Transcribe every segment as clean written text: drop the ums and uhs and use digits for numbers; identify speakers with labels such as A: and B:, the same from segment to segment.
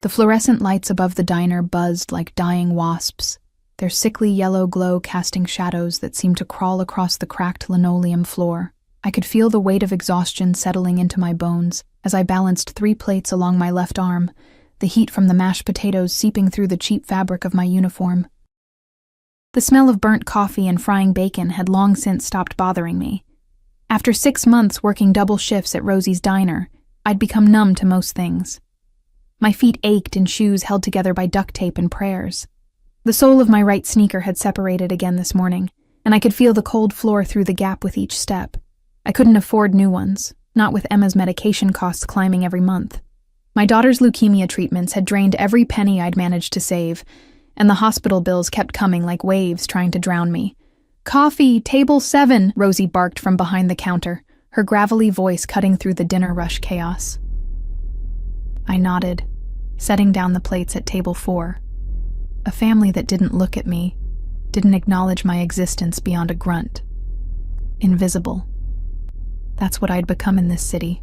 A: The fluorescent lights above the diner buzzed like dying wasps, their sickly yellow glow casting shadows that seemed to crawl across the cracked linoleum floor. I could feel the weight of exhaustion settling into my bones as I balanced 3 plates along my left arm, the heat from the mashed potatoes seeping through the cheap fabric of my uniform. The smell of burnt coffee and frying bacon had long since stopped bothering me. After 6 months working double shifts at Rosie's diner, I'd become numb to most things. My feet ached in shoes held together by duct tape and prayers. The sole of my right sneaker had separated again this morning, and I could feel the cold floor through the gap with each step. I couldn't afford new ones, not with Emma's medication costs climbing every month. My daughter's leukemia treatments had drained every penny I'd managed to save, and the hospital bills kept coming like waves trying to drown me. "Coffee, table 7, Rosie barked from behind the counter, her gravelly voice cutting through the dinner rush chaos. I nodded, setting down the plates at table 4. A family that didn't look at me, didn't acknowledge my existence beyond a grunt. Invisible. That's what I'd become in this city.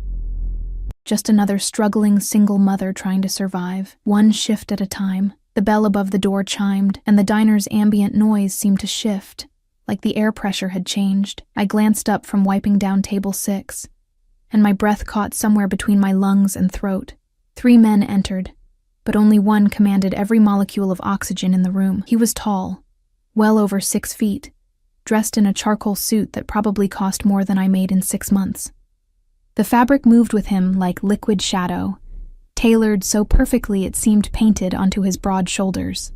A: Just another struggling single mother trying to survive, one shift at a time. The bell above the door chimed, and the diner's ambient noise seemed to shift, like the air pressure had changed. I glanced up from wiping down table 6, and my breath caught somewhere between my lungs and throat. 3 men entered, but only one commanded every molecule of oxygen in the room. He was tall, well over 6 feet, dressed in a charcoal suit that probably cost more than I made in 6 months. The fabric moved with him like liquid shadow, tailored so perfectly it seemed painted onto his broad shoulders.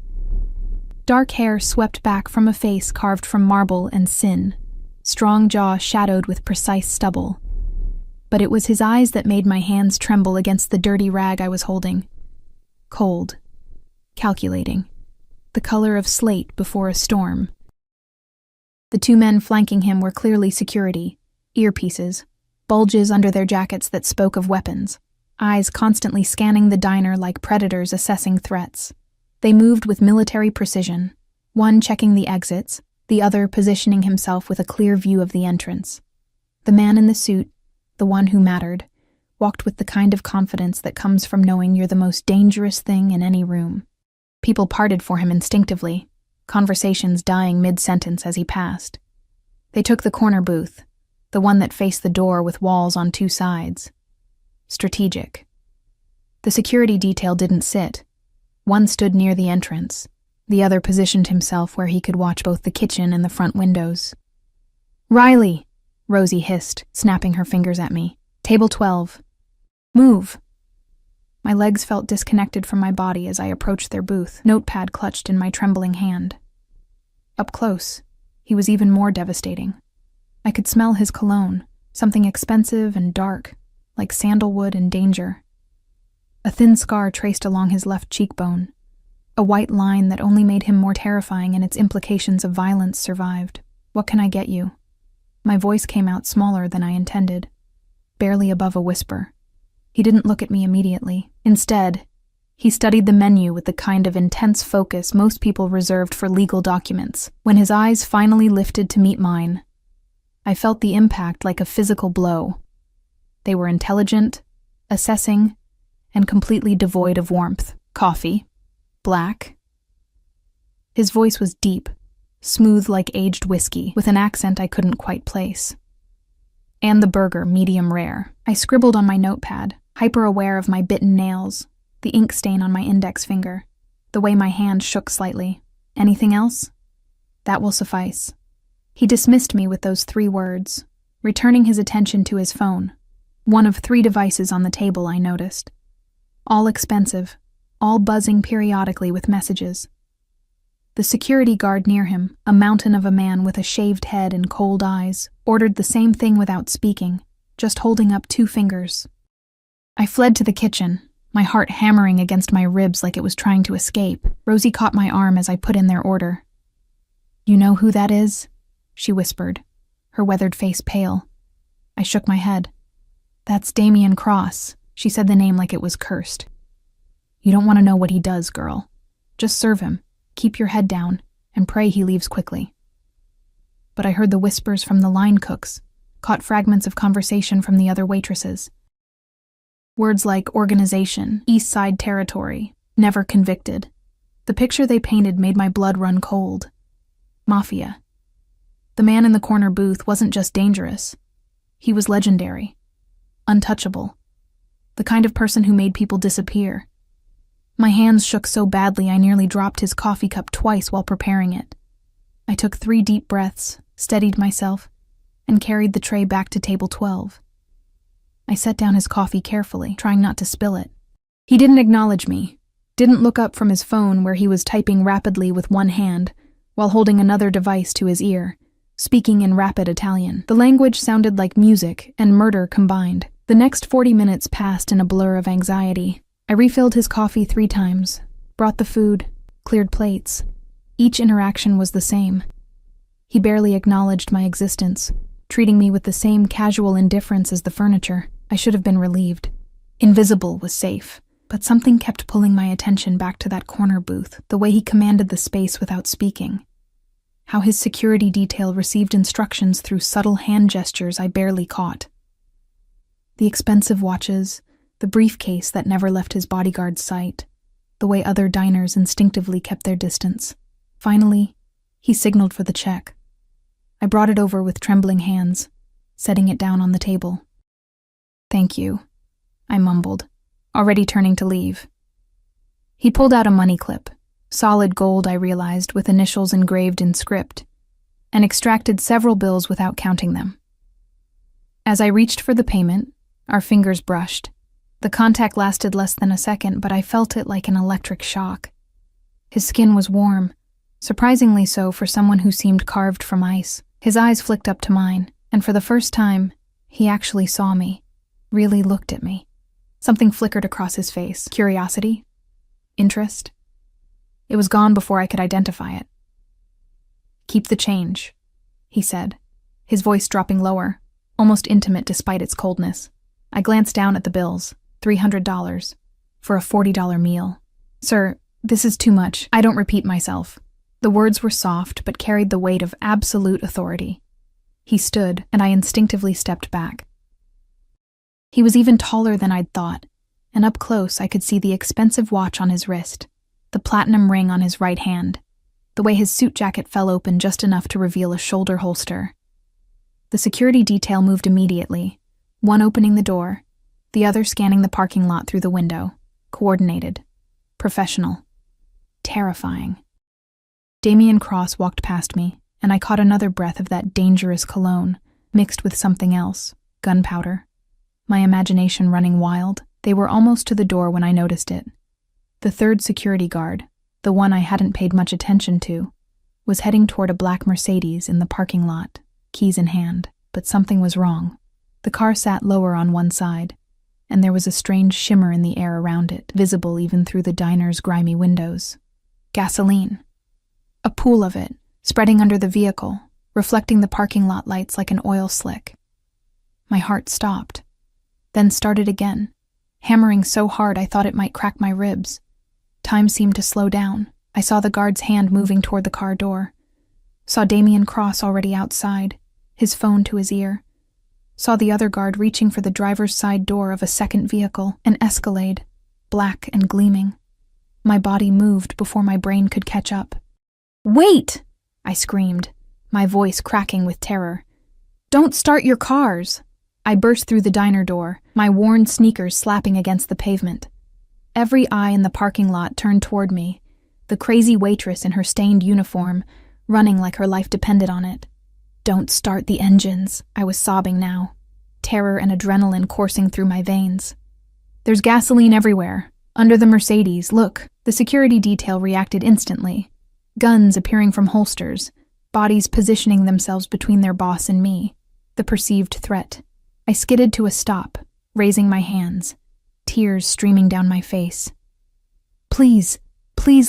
A: Dark hair swept back from a face carved from marble and sin, strong jaw shadowed with precise stubble. But it was his eyes that made my hands tremble against the dirty rag I was holding. Cold, calculating, the color of slate before a storm. The 2 men flanking him were clearly security, earpieces, bulges under their jackets that spoke of weapons, eyes constantly scanning the diner like predators assessing threats. They moved with military precision, one checking the exits, the other positioning himself with a clear view of the entrance. The man in the suit, the one who mattered, walked with the kind of confidence that comes from knowing you're the most dangerous thing in any room. People parted for him instinctively, conversations dying mid-sentence as he passed. They took the corner booth, the one that faced the door with walls on 2 sides. Strategic. The security detail didn't sit. One stood near the entrance. The other positioned himself where he could watch both the kitchen and the front windows. "Riley!" Rosie hissed, snapping her fingers at me. "Table 12. Move." My legs felt disconnected from my body as I approached their booth, notepad clutched in my trembling hand. Up close, he was even more devastating. I could smell his cologne, something expensive and dark, like sandalwood and danger. A thin scar traced along his left cheekbone, a white line that only made him more terrifying and its implications of violence survived. "What can I get you?" My voice came out smaller than I intended, barely above a whisper. He didn't look at me immediately. Instead, he studied the menu with the kind of intense focus most people reserved for legal documents. When his eyes finally lifted to meet mine, I felt the impact like a physical blow. They were intelligent, assessing, and completely devoid of warmth. "Coffee? Black?" His voice was deep, smooth like aged whiskey, with an accent I couldn't quite place. "And the burger, medium rare." I scribbled on my notepad, hyper-aware of my bitten nails, the ink stain on my index finger, the way my hand shook slightly. "Anything else?" "That will suffice." He dismissed me with those 3 words, returning his attention to his phone, one of 3 devices on the table I noticed. All expensive, all buzzing periodically with messages. The security guard near him, a mountain of a man with a shaved head and cold eyes, ordered the same thing without speaking, just holding up 2 fingers. I fled to the kitchen, my heart hammering against my ribs like it was trying to escape. Rosie caught my arm as I put in their order. "You know who that is?" she whispered, her weathered face pale. I shook my head. "That's Damien Cross." She said the name like it was cursed. "You don't want to know what he does, girl. Just serve him, keep your head down, and pray he leaves quickly." But I heard the whispers from the line cooks, caught fragments of conversation from the other waitresses. Words like organization, East Side territory, never convicted. The picture they painted made my blood run cold. Mafia. The man in the corner booth wasn't just dangerous. He was legendary. Untouchable. The kind of person who made people disappear. My hands shook so badly I nearly dropped his coffee cup twice while preparing it. I took 3 deep breaths, steadied myself, and carried the tray back to table 12. I set down his coffee carefully, trying not to spill it. He didn't acknowledge me, didn't look up from his phone where he was typing rapidly with one hand, while holding another device to his ear, speaking in rapid Italian. The language sounded like music and murder combined. The next 40 minutes passed in a blur of anxiety. I refilled his coffee 3 times, brought the food, cleared plates. Each interaction was the same. He barely acknowledged my existence, treating me with the same casual indifference as the furniture. I should have been relieved. Invisible was safe, but something kept pulling my attention back to that corner booth, the way he commanded the space without speaking. How his security detail received instructions through subtle hand gestures I barely caught. The expensive watches, the briefcase that never left his bodyguard's sight, the way other diners instinctively kept their distance. Finally, he signaled for the check. I brought it over with trembling hands, setting it down on the table. "Thank you," I mumbled, already turning to leave. He pulled out a money clip, solid gold I realized with initials engraved in script, and extracted several bills without counting them. As I reached for the payment, our fingers brushed. The contact lasted less than a second, but I felt it like an electric shock. His skin was warm, surprisingly so for someone who seemed carved from ice. His eyes flicked up to mine, and for the first time, he actually saw me, really looked at me. Something flickered across his face. Curiosity? Interest? It was gone before I could identify it. "Keep the change," he said, his voice dropping lower, almost intimate despite its coldness. I glanced down at the bills. $300 for a $40 meal. "Sir, this is too much. I don't repeat myself." The words were soft but carried the weight of absolute authority. He stood, and I instinctively stepped back. He was even taller than I'd thought, and up close I could see the expensive watch on his wrist, the platinum ring on his right hand, the way his suit jacket fell open just enough to reveal a shoulder holster. The security detail moved immediately, one opening the door, the other scanning the parking lot through the window. Coordinated. Professional. Terrifying. Damian Cross walked past me, and I caught another breath of that dangerous cologne, mixed with something else, gunpowder. My imagination running wild, they were almost to the door when I noticed it. The third security guard, the one I hadn't paid much attention to, was heading toward a black Mercedes in the parking lot, keys in hand, but something was wrong. The car sat lower on one side, and there was a strange shimmer in the air around it, visible even through the diner's grimy windows. Gasoline. A pool of it, spreading under the vehicle, reflecting the parking lot lights like an oil slick. My heart stopped, then started again, hammering so hard I thought it might crack my ribs. Time seemed to slow down. I saw the guard's hand moving toward the car door. Saw Damian Cross already outside, his phone to his ear. Saw the other guard reaching for the driver's side door of a second vehicle, an Escalade, black and gleaming. My body moved before my brain could catch up. "Wait!" I screamed, my voice cracking with terror. "Don't start your cars!" I burst through the diner door, my worn sneakers slapping against the pavement. Every eye in the parking lot turned toward me, the crazy waitress in her stained uniform, running like her life depended on it. "Don't start the engines," I was sobbing now, terror and adrenaline coursing through my veins. "There's gasoline everywhere. Under the Mercedes, look." The security detail reacted instantly. Guns appearing from holsters, bodies positioning themselves between their boss and me, the perceived threat. I skidded to a stop, raising my hands, tears streaming down my face. Please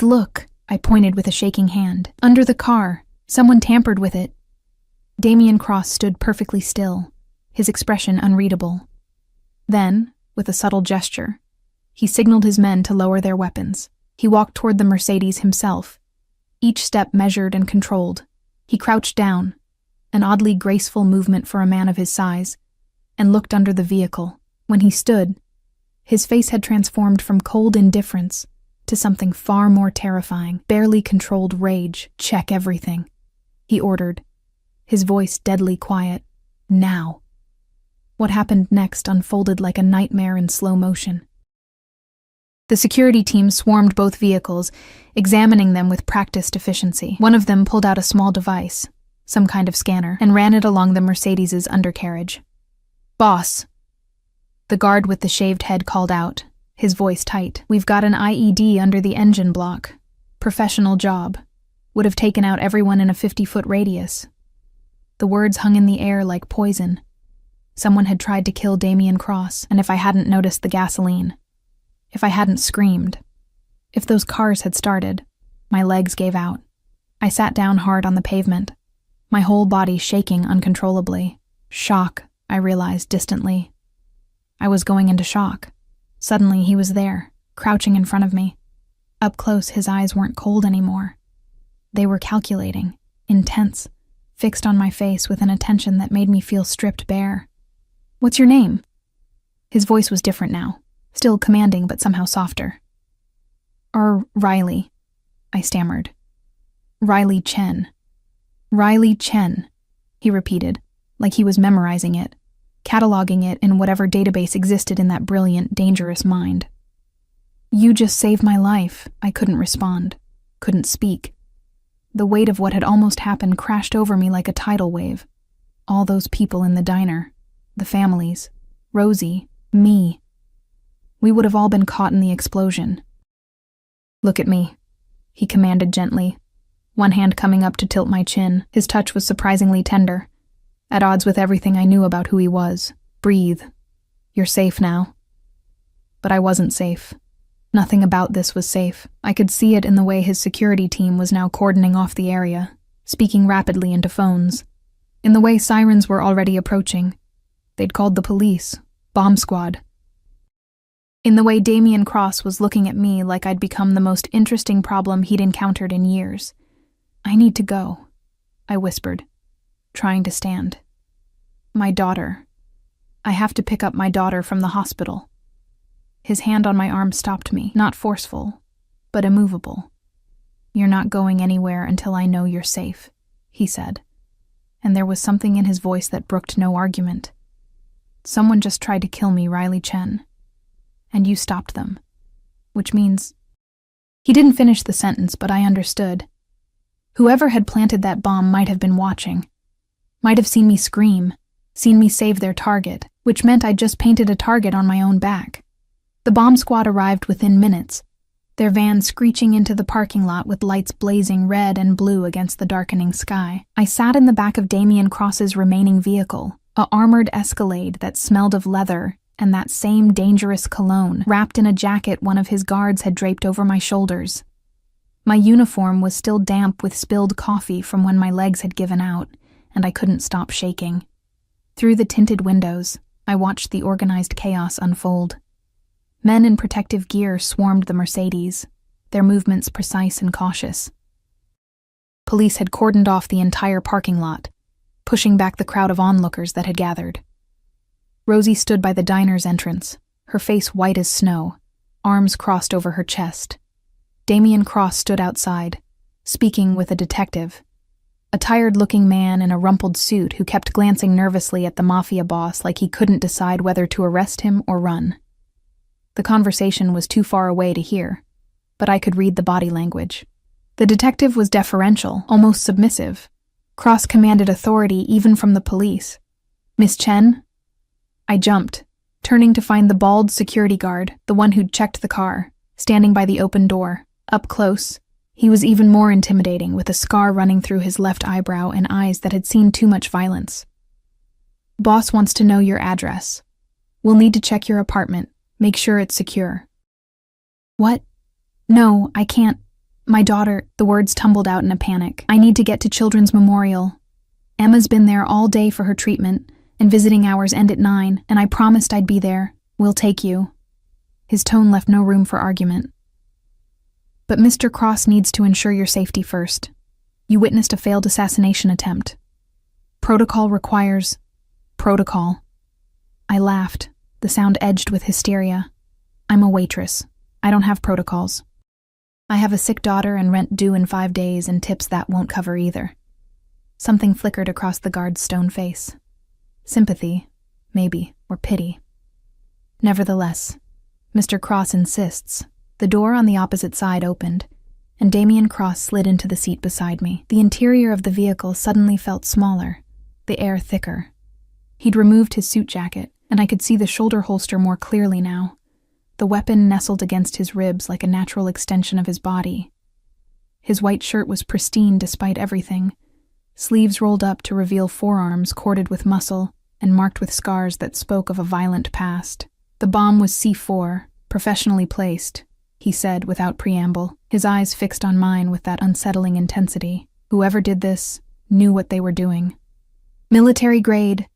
A: look," I pointed with a shaking hand. "Under the car. Someone tampered with it." Damian Cross stood perfectly still, his expression unreadable. Then, with a subtle gesture, he signaled his men to lower their weapons. He walked toward the Mercedes himself, each step measured and controlled. He crouched down, an oddly graceful movement for a man of his size, and looked under the vehicle. When he stood, His face had transformed from cold indifference to something far more terrifying, barely controlled rage. "Check everything," he ordered, his voice deadly quiet. "Now." What happened next unfolded like a nightmare in slow motion. The security team swarmed both vehicles, examining them with practiced efficiency. One of them pulled out a small device, some kind of scanner, and ran it along the Mercedes's undercarriage. "Boss," the guard with the shaved head called out, his voice tight. "We've got an IED under the engine block. Professional job. Would have taken out everyone in a 50-foot radius." The words hung in the air like poison. Someone had tried to kill Damien Cross, and if I hadn't noticed the gasoline, if I hadn't screamed, if those cars had started, my legs gave out. I sat down hard on the pavement, my whole body shaking uncontrollably. Shock, I realized distantly. I was going into shock. Suddenly he was there, crouching in front of me. Up close, his eyes weren't cold anymore. They were calculating, intense, fixed on my face with an attention that made me feel stripped bare. "What's your name?" His voice was different now, still commanding but somehow softer. Riley," I stammered. "Riley Chen." "Riley Chen," he repeated, like he was memorizing it, cataloging it in whatever database existed in that brilliant, dangerous mind. "You just saved my life." I couldn't respond, couldn't speak. The weight of what had almost happened crashed over me like a tidal wave. All those people in the diner, the families, Rosie, me. We would have all been caught in the explosion. "Look at me," he commanded gently, one hand coming up to tilt my chin. His touch was surprisingly tender, at odds with everything I knew about who he was. "Breathe. You're safe now." But I wasn't safe. Nothing about this was safe. I could see it in the way his security team was now cordoning off the area, speaking rapidly into phones. In the way sirens were already approaching. They'd called the police, bomb squad. In the way Damien Cross was looking at me like I'd become the most interesting problem he'd encountered in years. "I need to go," I whispered, trying to stand. "My daughter. I have to pick up my daughter from the hospital." His hand on my arm stopped me, not forceful, but immovable. "You're not going anywhere until I know you're safe," he said, and there was something in his voice that brooked no argument. "Someone just tried to kill me, Riley Chen, and you stopped them, which means—" He didn't finish the sentence, but I understood. Whoever had planted that bomb might have been watching, might have seen me scream, seen me save their target, which meant I'd just painted a target on my own back. The bomb squad arrived within minutes, their van screeching into the parking lot with lights blazing red and blue against the darkening sky. I sat in the back of Damien Cross's remaining vehicle, a armored Escalade that smelled of leather and that same dangerous cologne, wrapped in a jacket one of his guards had draped over my shoulders. My uniform was still damp with spilled coffee from when my legs had given out, and I couldn't stop shaking. Through the tinted windows, I watched the organized chaos unfold. Men in protective gear swarmed the Mercedes, their movements precise and cautious. Police had cordoned off the entire parking lot, pushing back the crowd of onlookers that had gathered. Rosie stood by the diner's entrance, her face white as snow, arms crossed over her chest. Damien Cross stood outside, speaking with a detective, a tired-looking man in a rumpled suit who kept glancing nervously at the Mafia boss like he couldn't decide whether to arrest him or run. The conversation was too far away to hear, but I could read the body language. The detective was deferential, almost submissive. Cross commanded authority even from the police. "Miss Chen?" I jumped, turning to find the bald security guard, the one who'd checked the car, standing by the open door. Up close, he was even more intimidating, with a scar running through his left eyebrow and eyes that had seen too much violence. "Boss wants to know your address. We'll need to check your apartment. Make sure it's secure." "What? No, I can't. My daughter," the words tumbled out in a panic. "I need to get to Children's Memorial. Emma's been there all day for her treatment, and visiting hours end at 9, and I promised I'd be there. We'll take you." His tone left no room for argument. "But Mr. Cross needs to ensure your safety first. You witnessed a failed assassination attempt. Protocol requires protocol." I laughed, the sound edged with hysteria. I'm a waitress. I don't have protocols. I have a sick daughter and rent due in 5 days and tips that won't cover either. Something flickered across the guard's stone face. Sympathy, maybe, or pity. Nevertheless, Mr. Cross insists. The door on the opposite side opened, and Damien Cross slid into the seat beside me. The interior of the vehicle suddenly felt smaller, the air thicker. He'd removed his suit jacket, and I could see the shoulder holster more clearly now. The weapon nestled against his ribs like a natural extension of his body. His white shirt was pristine despite everything, sleeves rolled up to reveal forearms corded with muscle and marked with scars that spoke of a violent past. The bomb was C4, professionally placed, he said without preamble, his eyes fixed on mine with that unsettling intensity. Whoever did this knew what they were doing. Military grade,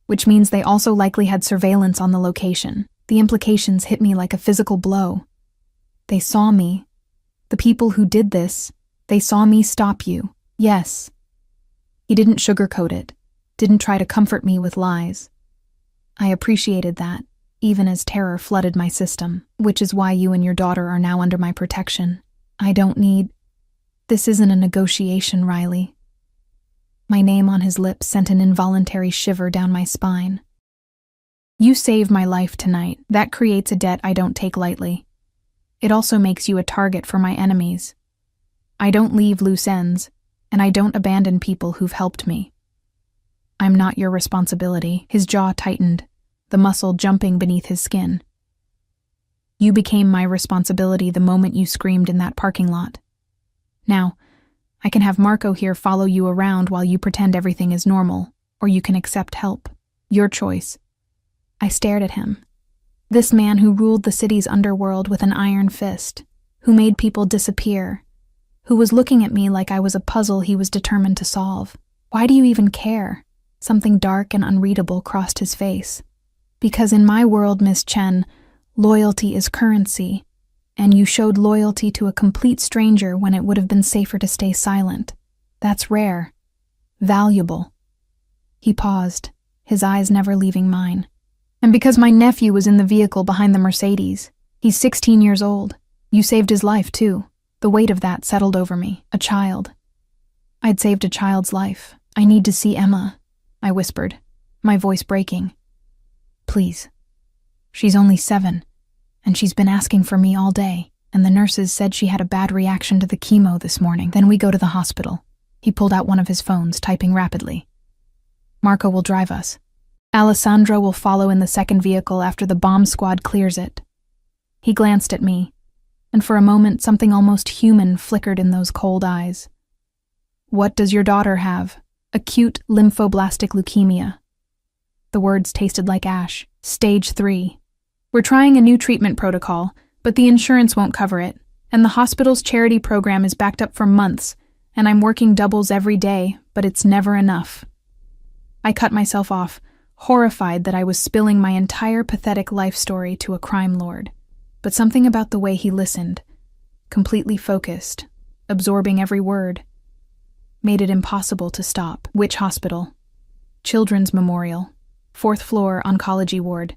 A: which means they also likely had surveillance on the location. The implications hit me like a physical blow. They saw me. The people who did this, they saw me stop you. Yes. He didn't sugarcoat it, didn't try to comfort me with lies. I appreciated that, even as terror flooded my system, which is why you and your daughter are now under my protection. I don't need... This isn't a negotiation, Riley. My name on his lips sent an involuntary shiver down my spine. You saved my life tonight. That creates a debt I don't take lightly. It also makes you a target for my enemies. I don't leave loose ends, and I don't abandon people who've helped me. I'm not your responsibility. His jaw tightened, the muscle jumping beneath his skin. You became my responsibility the moment you screamed in that parking lot. Now, I can have Marco here follow you around while you pretend everything is normal, or you can accept help. Your choice. I stared at him. This man who ruled the city's underworld with an iron fist, who made people disappear, who was looking at me like I was a puzzle he was determined to solve. Why do you even care? Something dark and unreadable crossed his face. Because in my world, Miss Chen, loyalty is currency, and you showed loyalty to a complete stranger when it would have been safer to stay silent. That's rare. Valuable. He paused, his eyes never leaving mine. And because my nephew was in the vehicle behind the Mercedes. He's 16 years old. You saved his life, too. The weight of that settled over me. A child. I'd saved a child's life. I need to see Emma, I whispered, my voice breaking. Please. She's only 7, and she's been asking for me all day, and the nurses said she had a bad reaction to the chemo this morning. Then we go to the hospital. He pulled out one of his phones, typing rapidly. Marco will drive us. Alessandro will follow in the second vehicle after the bomb squad clears it. He glanced at me, and for a moment something almost human flickered in those cold eyes. What does your daughter have? Acute lymphoblastic leukemia. The words tasted like ash. Stage 3. We're trying a new treatment protocol, but the insurance won't cover it, and the hospital's charity program is backed up for months, and I'm working doubles every day, but it's never enough. I cut myself off, horrified that I was spilling my entire pathetic life story to a crime lord. But something about the way he listened, completely focused, absorbing every word, made it impossible to stop. Which hospital? Children's Memorial, 4th floor oncology ward.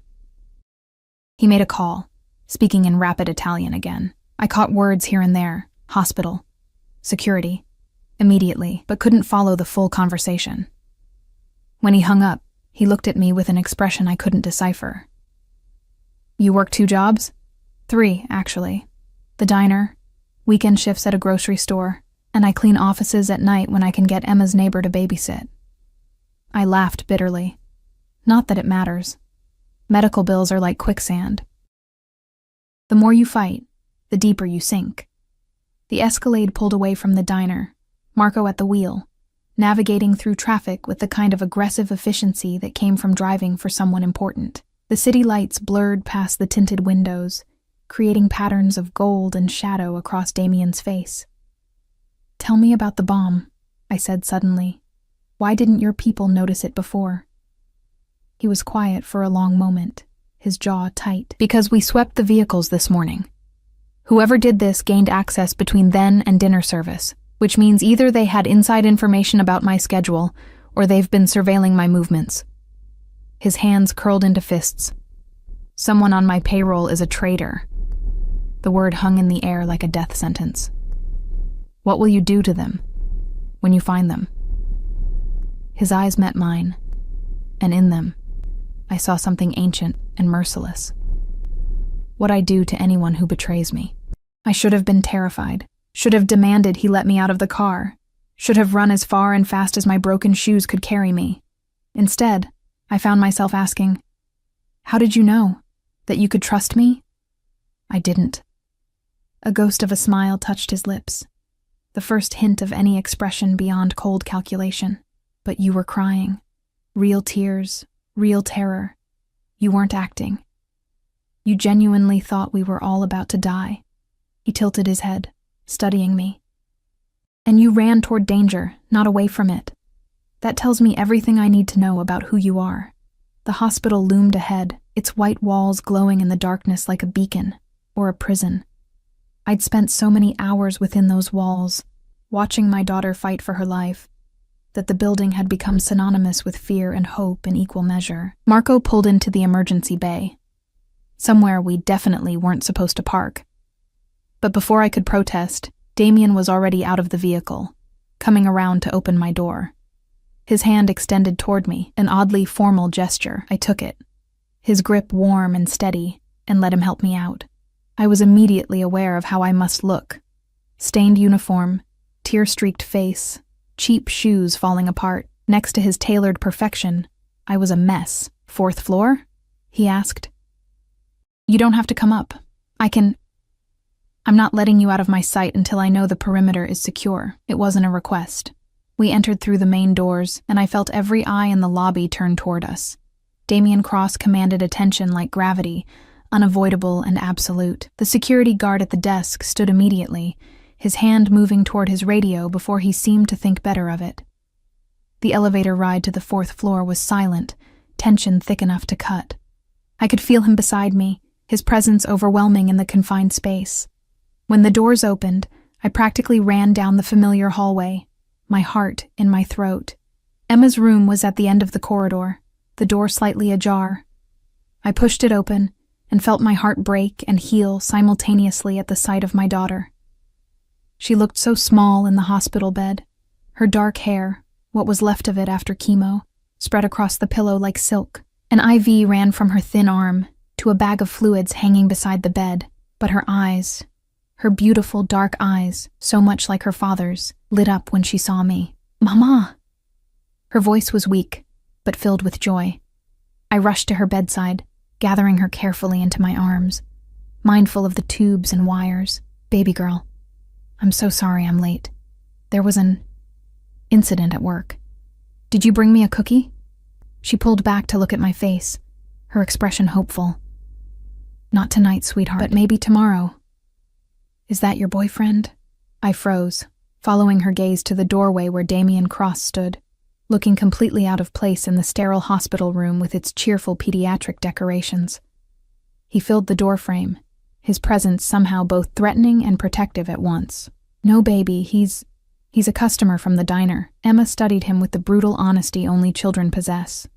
A: He made a call, speaking in rapid Italian again. I caught words here and there. Hospital. Security. Immediately, but couldn't follow the full conversation. When he hung up, he looked at me with an expression I couldn't decipher. You work 2 jobs? 3, actually. The diner, weekend shifts at a grocery store, and I clean offices at night when I can get Emma's neighbor to babysit. I laughed bitterly. Not that it matters. Medical bills are like quicksand. The more you fight, the deeper you sink. The Escalade pulled away from the diner, Marco at the wheel, navigating through traffic with the kind of aggressive efficiency that came from driving for someone important. The city lights blurred past the tinted windows, creating patterns of gold and shadow across Damien's face. Tell me about the bomb, I said suddenly. Why didn't your people notice it before? He was quiet for a long moment, his jaw tight. Because we swept the vehicles this morning. Whoever did this gained access between then and dinner service, which means either they had inside information about my schedule or they've been surveilling my movements. His hands curled into fists. Someone on my payroll is a traitor. The word hung in the air like a death sentence. What will you do to them when you find them? His eyes met mine, and in them, I saw something ancient and merciless. What I do to anyone who betrays me. I should have been terrified, should have demanded he let me out of the car, should have run as far and fast as my broken shoes could carry me. Instead, I found myself asking, "How did you know? That you could trust me?" I didn't. A ghost of a smile touched his lips, the first hint of any expression beyond cold calculation. But you were crying. Real tears, real terror. You weren't acting. You genuinely thought we were all about to die. He tilted his head, studying me. And you ran toward danger, not away from it. That tells me everything I need to know about who you are. The hospital loomed ahead, its white walls glowing in the darkness like a beacon, or a prison. I'd spent so many hours within those walls, watching my daughter fight for her life, that the building had become synonymous with fear and hope in equal measure. Marco pulled into the emergency bay, somewhere we definitely weren't supposed to park. But before I could protest, Damien was already out of the vehicle, coming around to open my door. His hand extended toward me, an oddly formal gesture. I took it, his grip warm and steady, and let him help me out. I was immediately aware of how I must look. Stained uniform, tear-streaked face, cheap shoes falling apart. Next to his tailored perfection, I was a mess. "Fourth floor?" he asked. "You don't have to come up. I'm not letting you out of my sight until I know the perimeter is secure." It wasn't a request. We entered through the main doors, and I felt every eye in the lobby turn toward us. Damien Cross commanded attention like gravity, unavoidable and absolute. The security guard at the desk stood immediately, his hand moving toward his radio before he seemed to think better of it. The elevator ride to the 4th floor was silent, tension thick enough to cut. I could feel him beside me, his presence overwhelming in the confined space. When the doors opened, I practically ran down the familiar hallway, my heart in my throat. Emma's room was at the end of the corridor, the door slightly ajar. I pushed it open and felt my heart break and heal simultaneously at the sight of my daughter. She looked so small in the hospital bed. Her dark hair, what was left of it after chemo, spread across the pillow like silk. An IV ran from her thin arm to a bag of fluids hanging beside the bed, but her eyes, her beautiful dark eyes, so much like her father's, lit up when she saw me. "Mama!" Her voice was weak, but filled with joy. I rushed to her bedside, gathering her carefully into my arms, mindful of the tubes and wires. "Baby girl, I'm so sorry I'm late. There was an incident at work. Did you bring me a cookie?" She pulled back to look at my face, her expression hopeful. "Not tonight, sweetheart, but maybe tomorrow." "Is that your boyfriend?" I froze, following her gaze to the doorway where Damien Cross stood, looking completely out of place in the sterile hospital room with its cheerful pediatric decorations. He filled the doorframe, his presence somehow both threatening and protective at once. "No, baby, he's a customer from the diner." Emma studied him with the brutal honesty only children possess.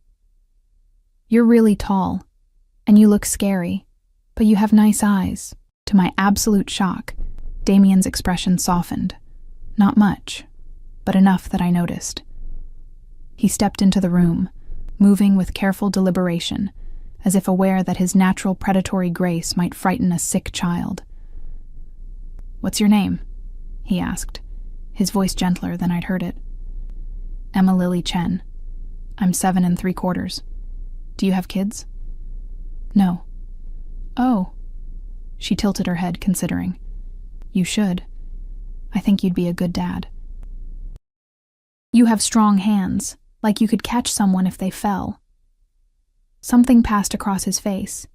A: "You're really tall, and you look scary, but you have nice eyes." To my absolute shock, Damien's expression softened. Not much, but enough that I noticed. He stepped into the room, moving with careful deliberation, as if aware that his natural predatory grace might frighten a sick child. "What's your name?" he asked, his voice gentler than I'd heard it. "Emma Lily Chen. I'm 7 3/4. Do you have kids?" "No." "Oh." She tilted her head, considering. "You should. I think you'd be a good dad. You have strong hands, like you could catch someone if they fell." Something passed across his face.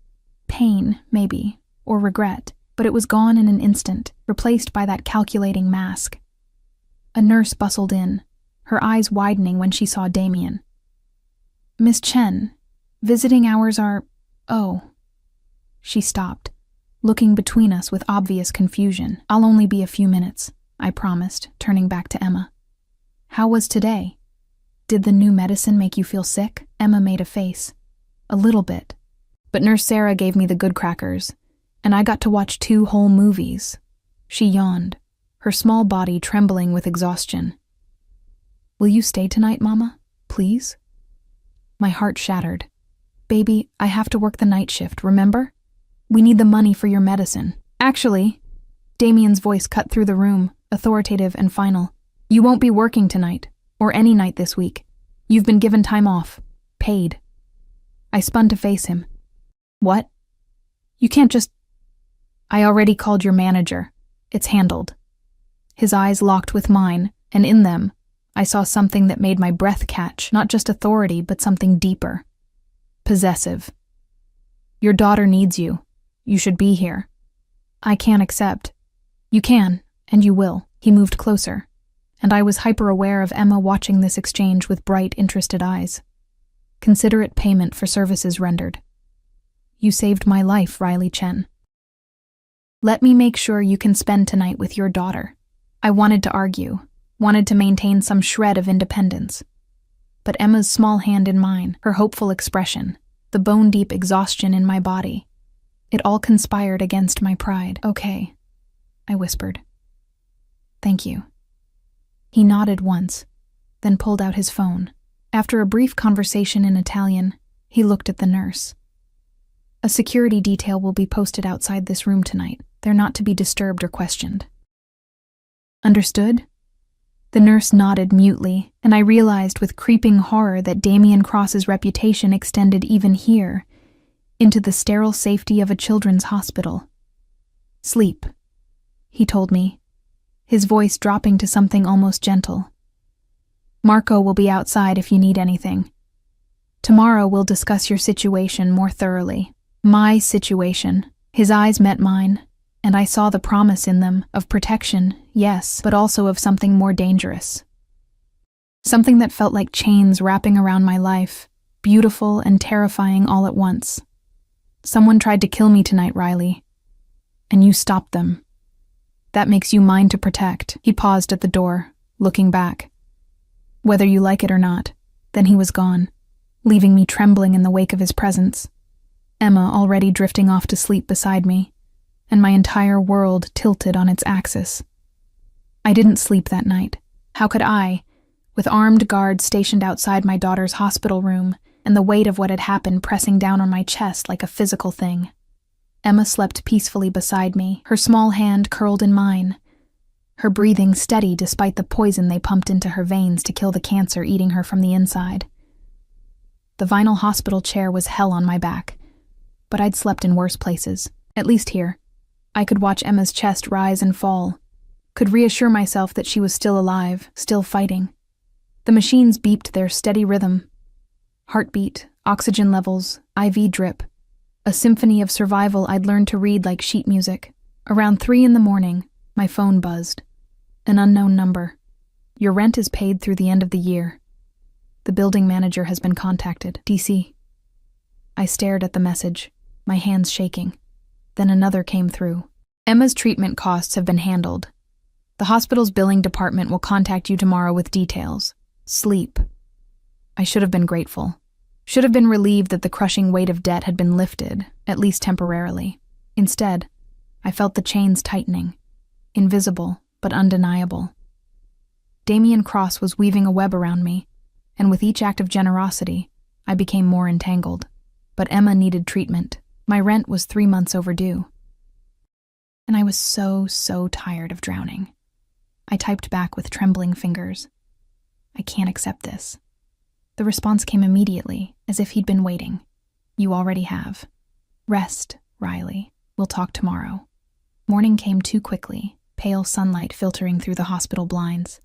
A: Pain, maybe, or regret, but it was gone in an instant, replaced by that calculating mask. A nurse bustled in, her eyes widening when she saw Damien. "Miss Chen, visiting hours are... Oh." She stopped, looking between us with obvious confusion. "I'll only be a few minutes," I promised, turning back to Emma. "How was today? Did the new medicine make you feel sick?" Emma made a face. "A little bit. But Nurse Sarah gave me the good crackers, And I got to watch 2 whole movies. She yawned, her small body trembling with exhaustion. Will you stay tonight, Mama? Please? My heart shattered. Baby, I have to work the night shift, remember? We need the money for your medicine. Actually, Damien's voice cut through the room, authoritative and final. You won't be working tonight, or any night this week. You've been given time off. Paid. I spun to face him. What? You can't just... I already called your manager. It's handled. His eyes locked with mine, and in them, I saw something that made my breath catch, not just authority, but something deeper. Possessive. Your daughter needs you. You should be here. I can't accept. You can, and you will. He moved closer, and I was hyper-aware of Emma watching this exchange with bright, interested eyes. Considerate payment for services rendered. You saved my life, Riley Chen. Let me make sure you can spend tonight with your daughter. I wanted to argue, wanted to maintain some shred of independence. But Emma's small hand in mine, her hopeful expression, the bone-deep exhaustion in my body, it all conspired against my pride. Okay, I whispered. Thank you. He nodded once, then pulled out his phone. After a brief conversation in Italian, he looked at the nurse. A security detail will be posted outside this room tonight. They're not to be disturbed or questioned. Understood? The nurse nodded mutely, and I realized with creeping horror that Damien Cross's reputation extended even here, into the sterile safety of a children's hospital. Sleep, he told me, his voice dropping to something almost gentle. Marco will be outside if you need anything. Tomorrow we'll discuss your situation more thoroughly. My situation. His eyes met mine, and I saw the promise in them of protection, yes, but also of something more dangerous. Something that felt like chains wrapping around my life, beautiful and terrifying all at once. Someone tried to kill me tonight, Riley, and you stopped them. That makes you mine to protect. He paused at the door, looking back. Whether you like it or not, then he was gone, leaving me trembling in the wake of his presence. Emma already drifting off to sleep beside me, and my entire world tilted on its axis. I didn't sleep that night. How could I, with armed guards stationed outside my daughter's hospital room, and the weight of what had happened pressing down on my chest like a physical thing? Emma slept peacefully beside me, her small hand curled in mine, her breathing steady despite the poison they pumped into her veins to kill the cancer eating her from the inside. The vinyl hospital chair was hell on my back, but I'd slept in worse places, at least here. I could watch Emma's chest rise and fall, could reassure myself that she was still alive, still fighting. The machines beeped their steady rhythm. Heartbeat, oxygen levels, IV drip. A symphony of survival I'd learned to read like sheet music. Around 3 a.m, my phone buzzed. An unknown number. Your rent is paid through the end of the year. The building manager has been contacted. DC. I stared at the message, my hands shaking. Then another came through. Emma's treatment costs have been handled. The hospital's billing department will contact you tomorrow with details. Sleep. I should have been grateful. Should have been relieved that the crushing weight of debt had been lifted, at least temporarily. Instead, I felt the chains tightening. Invisible, but undeniable. Damien Cross was weaving a web around me, and with each act of generosity, I became more entangled. But Emma needed treatment. My rent was 3 months overdue. And I was so tired of drowning. I typed back with trembling fingers. I can't accept this. The response came immediately, as if he'd been waiting. You already have. Rest, Riley. We'll talk tomorrow. Morning came too quickly, pale sunlight filtering through the hospital blinds.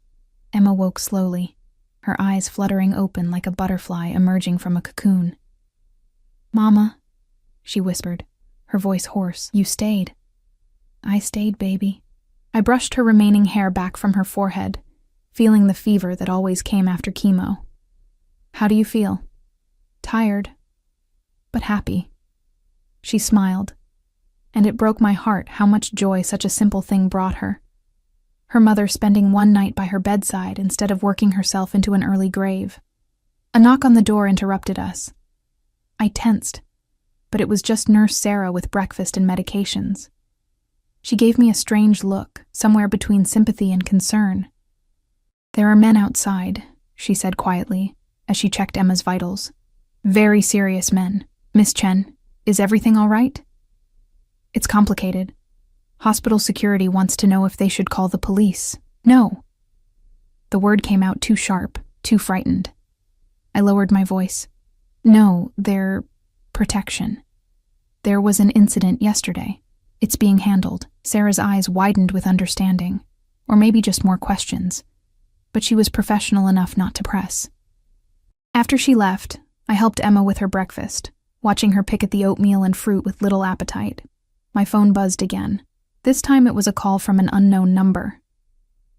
A: Emma woke slowly, her eyes fluttering open like a butterfly emerging from a cocoon. Mama, she whispered, her voice hoarse. You stayed. I stayed, baby. I brushed her remaining hair back from her forehead, feeling the fever that always came after chemo. How do you feel? Tired, but happy. She smiled, and it broke my heart how much joy such a simple thing brought her. Her mother spending one night by her bedside instead of working herself into an early grave. A knock on the door interrupted us. I tensed, but it was just Nurse Sarah with breakfast and medications. She gave me a strange look, somewhere between sympathy and concern. "There are men outside," she said quietly, as she checked Emma's vitals. "Very serious men. Miss Chen, is everything all right?" "It's complicated. Hospital security wants to know if they should call the police." "No." The word came out too sharp, too frightened. I lowered my voice. "No, they're protection. There was an incident yesterday. It's being handled." Sarah's eyes widened with understanding, or maybe just more questions, but she was professional enough not to press. After she left, I helped Emma with her breakfast, watching her pick at the oatmeal and fruit with little appetite. My phone buzzed again. This time it was a call from an unknown number.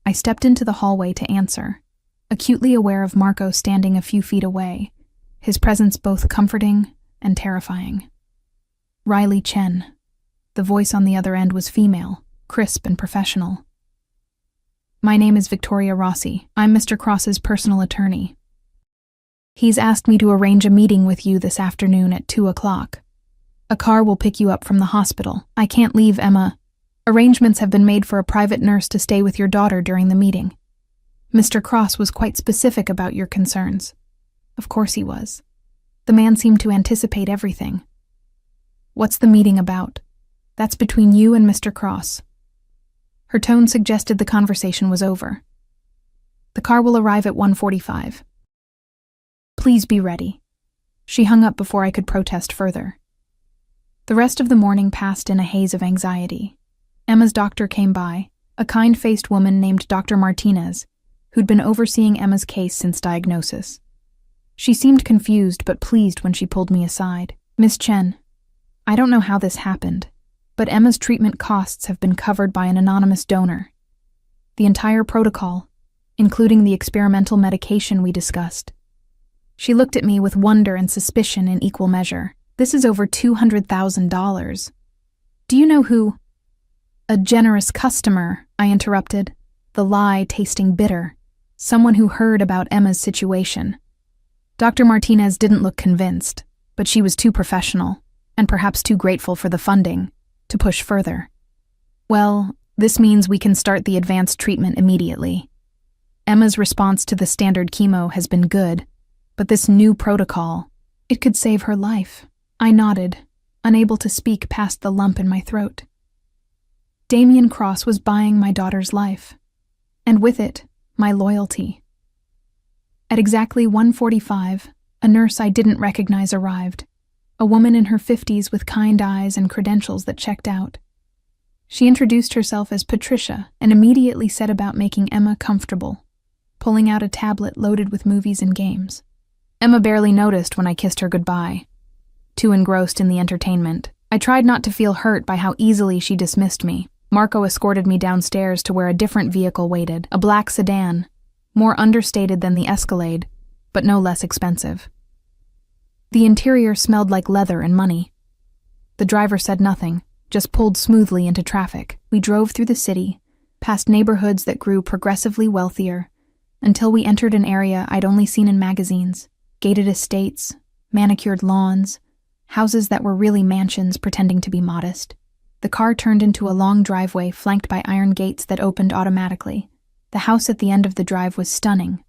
A: I stepped into the hallway to answer, acutely aware of Marco standing a few feet away, his presence both comforting and terrifying. Riley Chen. The voice on the other end was female, crisp and professional. "My name is Victoria Rossi. I'm Mr. Cross's personal attorney. He's asked me to arrange a meeting with you this afternoon at 2 o'clock. A car will pick you up from the hospital. I can't leave, Emma. Arrangements have been made for a private nurse to stay with your daughter during the meeting. Mr. Cross was quite specific about your concerns." Of course he was. The man seemed to anticipate everything. "What's the meeting about?" "That's between you and Mr. Cross." Her tone suggested the conversation was over. "The car will arrive at 1:45. Please be ready." She hung up before I could protest further. The rest of the morning passed in a haze of anxiety. Emma's doctor came by, a kind-faced woman named Dr. Martinez, who'd been overseeing Emma's case since diagnosis. She seemed confused but pleased when she pulled me aside. "Miss Chen, I don't know how this happened, but Emma's treatment costs have been covered by an anonymous donor. The entire protocol, including the experimental medication we discussed." She looked at me with wonder and suspicion in equal measure. "This is over $200,000. Do you know who—" "A generous customer," I interrupted, the lie tasting bitter. "Someone who heard about Emma's situation." Dr. Martinez didn't look convinced, but she was too professional, and perhaps too grateful for the funding, to push further. "Well, this means we can start the advanced treatment immediately. Emma's response to the standard chemo has been good, but this new protocol, it could save her life." I nodded, unable to speak past the lump in my throat. Damien Cross was buying my daughter's life, and with it, my loyalty. At exactly 1:45, a nurse I didn't recognize arrived, a woman in her 50s with kind eyes and credentials that checked out. She introduced herself as Patricia and immediately set about making Emma comfortable, pulling out a tablet loaded with movies and games. Emma barely noticed when I kissed her goodbye. Too engrossed in the entertainment, I tried not to feel hurt by how easily she dismissed me. Marco escorted me downstairs to where a different vehicle waited, a black sedan, more understated than the Escalade, but no less expensive. The interior smelled like leather and money. The driver said nothing, just pulled smoothly into traffic. We drove through the city, past neighborhoods that grew progressively wealthier, until we entered an area I'd only seen in magazines: gated estates, manicured lawns, houses that were really mansions pretending to be modest. The car turned into a long driveway flanked by iron gates that opened automatically. The house at the end of the drive was stunning,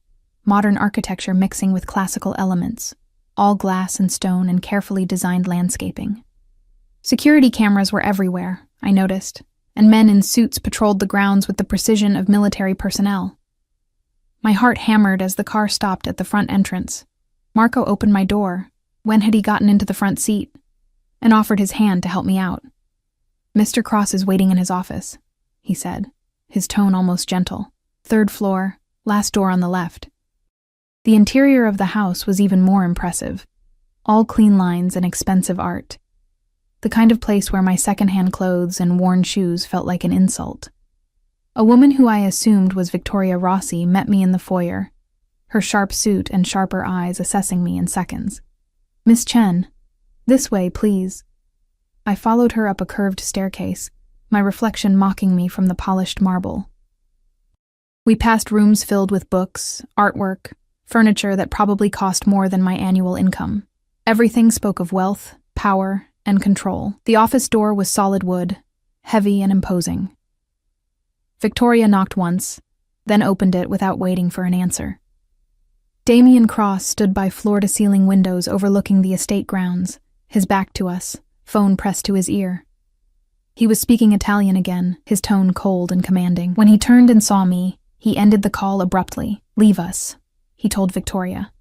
A: modern architecture mixing with classical elements, all glass and stone and carefully designed landscaping. Security cameras were everywhere, I noticed, and men in suits patrolled the grounds with the precision of military personnel. My heart hammered as the car stopped at the front entrance. Marco opened my door. When had he gotten into the front seat? And offered his hand to help me out. "Mr. Cross is waiting in his office," he said, his tone almost gentle. "Third floor, last door on the left." The interior of the house was even more impressive. All clean lines and expensive art. The kind of place where my secondhand clothes and worn shoes felt like an insult. A woman who I assumed was Victoria Rossi met me in the foyer, her sharp suit and sharper eyes assessing me in seconds. "Miss Chen, this way, please." I followed her up a curved staircase, my reflection mocking me from the polished marble. We passed rooms filled with books, artwork, furniture that probably cost more than my annual income. Everything spoke of wealth, power, and control. The office door was solid wood, heavy and imposing. Victoria knocked once, then opened it without waiting for an answer. Damien Cross stood by floor-to-ceiling windows overlooking the estate grounds, his back to us, phone pressed to his ear. He was speaking Italian again, his tone cold and commanding. When he turned and saw me, he ended the call abruptly. "Leave us," he told Victoria.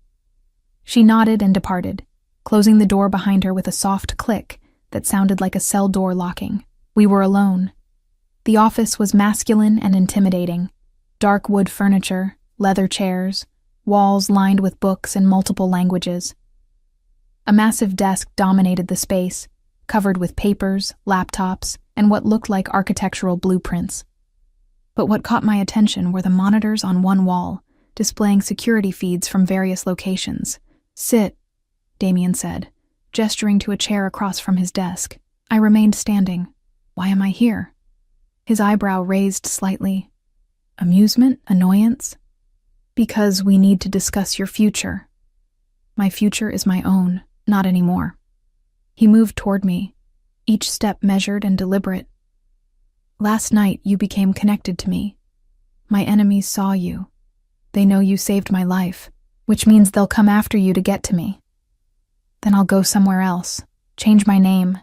A: She nodded and departed, closing the door behind her with a soft click that sounded like a cell door locking. We were alone. The office was masculine and intimidating. Dark wood furniture, leather chairs, walls lined with books in multiple languages. A massive desk dominated the space, covered with papers, laptops, and what looked like architectural blueprints. But what caught my attention were the monitors on one wall, displaying security feeds from various locations. "Sit," Damien said, gesturing to a chair across from his desk. I remained standing. "Why am I here?" His eyebrow raised slightly. "Amusement? Annoyance?" "Because we need to discuss your future." "My future is my own, not anymore." He moved toward me, each step measured and deliberate. "Last night you became connected to me. My enemies saw you. They know you saved my life, which means they'll come after you to get to me. Then I'll go somewhere else, change my name,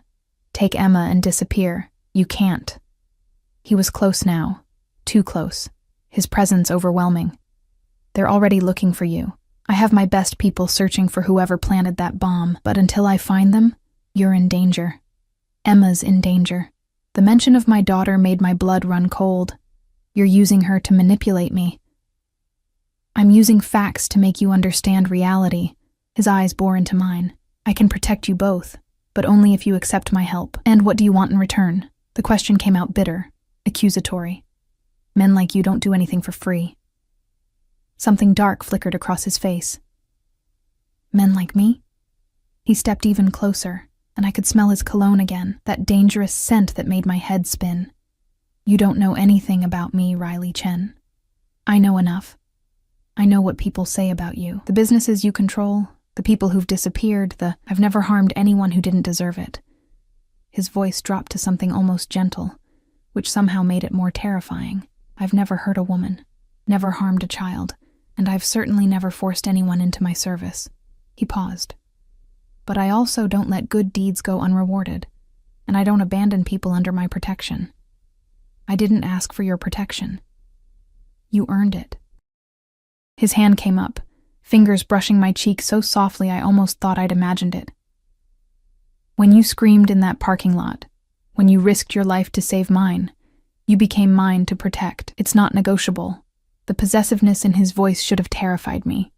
A: take Emma and disappear. You can't." He was close now, too close, his presence overwhelming. "They're already looking for you. I have my best people searching for whoever planted that bomb, but until I find them, you're in danger. Emma's in danger. The mention of my daughter made my blood run cold. You're using her to manipulate me." "I'm using facts to make you understand reality." His eyes bore into mine. "I can protect you both, but only if you accept my help. And what do you want in return?" The question came out bitter, accusatory. "Men like you don't do anything for free." Something dark flickered across his face. "Men like me?" He stepped even closer, and I could smell his cologne again, that dangerous scent that made my head spin. "You don't know anything about me, Riley Chen. I know enough. I know what people say about you. The businesses you control, the people who've disappeared, I've never harmed anyone who didn't deserve it." His voice dropped to something almost gentle, which somehow made it more terrifying. "I've never hurt a woman, never harmed a child, and I've certainly never forced anyone into my service." He paused. "But I also don't let good deeds go unrewarded, and I don't abandon people under my protection. I didn't ask for your protection. You earned it." His hand came up, fingers brushing my cheek so softly I almost thought I'd imagined it. "When you screamed in that parking lot, when you risked your life to save mine, you became mine to protect. It's not negotiable." The possessiveness in his voice should have terrified me.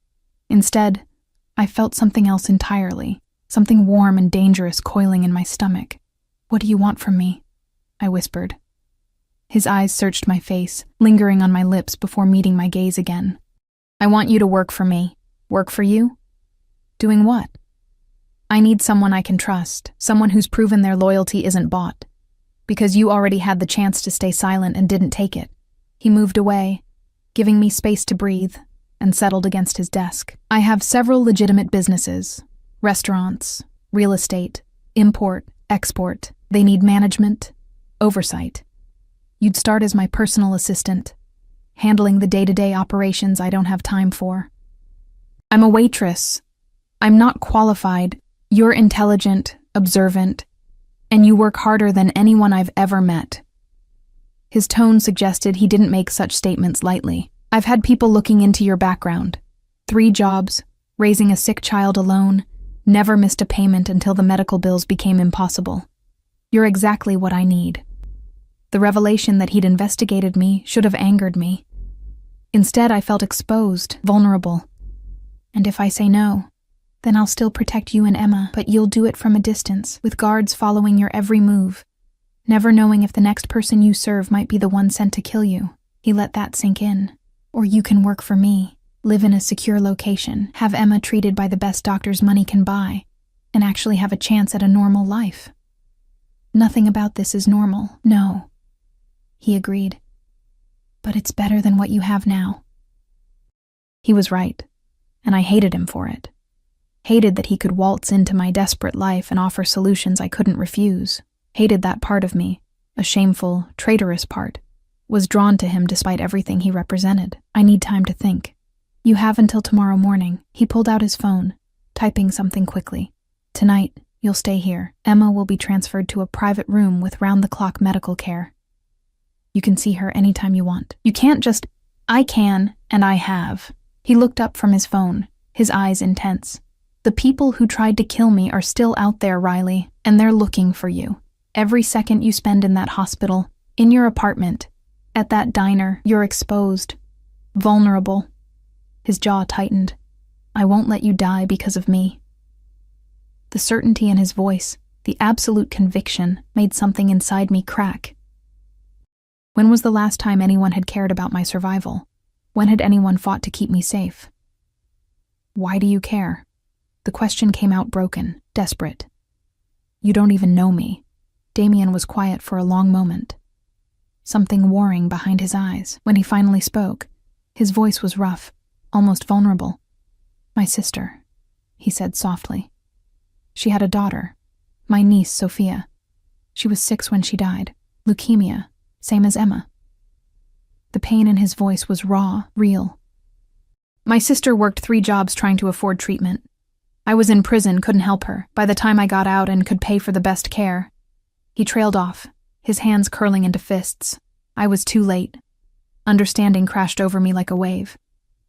A: Instead, I felt something else entirely, something warm and dangerous coiling in my stomach. "What do you want from me?" I whispered. His eyes searched my face, lingering on my lips before meeting my gaze again. "I want you to work for me." "Work for you? Doing what?" "I need someone I can trust, someone who's proven their loyalty isn't bought. Because you already had the chance to stay silent and didn't take it." He moved away, giving me space to breathe, and settled against his desk. "I have several legitimate businesses. Restaurants, real estate, import, export. They need management, oversight. You'd start as my personal assistant, handling the day-to-day operations I don't have time for. I'm a waitress. I'm not qualified. You're intelligent, observant, and you work harder than anyone I've ever met." His tone suggested he didn't make such statements lightly. "I've had people looking into your background. 3 jobs, raising a sick child alone, never missed a payment until the medical bills became impossible. You're exactly what I need." The revelation that he'd investigated me should have angered me. Instead, I felt exposed, vulnerable. "And if I say no, then I'll still protect you and Emma, but you'll do it from a distance, with guards following your every move, never knowing if the next person you serve might be the one sent to kill you." He let that sink in. "Or you can work for me, live in a secure location, have Emma treated by the best doctors money can buy, and actually have a chance at a normal life." "Nothing about this is normal, no," he agreed. "But it's better than what you have now." He was right, and I hated him for it. Hated that he could waltz into my desperate life and offer solutions I couldn't refuse. Hated that part of me, a shameful, traitorous part, was drawn to him despite everything he represented. I need time to think. You have until tomorrow morning. He pulled out his phone, typing something quickly. Tonight, you'll stay here. Emma will be transferred to a private room with round-the-clock medical care. You can see her anytime you want. You can't just... I can, and I have. He looked up from his phone, his eyes intense. The people who tried to kill me are still out there, Riley, and they're looking for you. Every second you spend in that hospital, in your apartment, at that diner, you're exposed, vulnerable. His jaw tightened. I won't let you die because of me. The certainty in his voice, the absolute conviction, made something inside me crack. When was the last time anyone had cared about my survival? When had anyone fought to keep me safe? Why do you care? The question came out broken, desperate. You don't even know me. Damien was quiet for a long moment, something warring behind his eyes. When he finally spoke, his voice was rough, almost vulnerable. My sister, he said softly. She had a daughter, my niece, Sophia. She was 6 when she died. Leukemia, same as Emma. The pain in his voice was raw, real. My sister worked 3 jobs trying to afford treatment. I was in prison, couldn't help her. By the time I got out and could pay for the best care, he trailed off, his hands curling into fists. I was too late. Understanding crashed over me like a wave.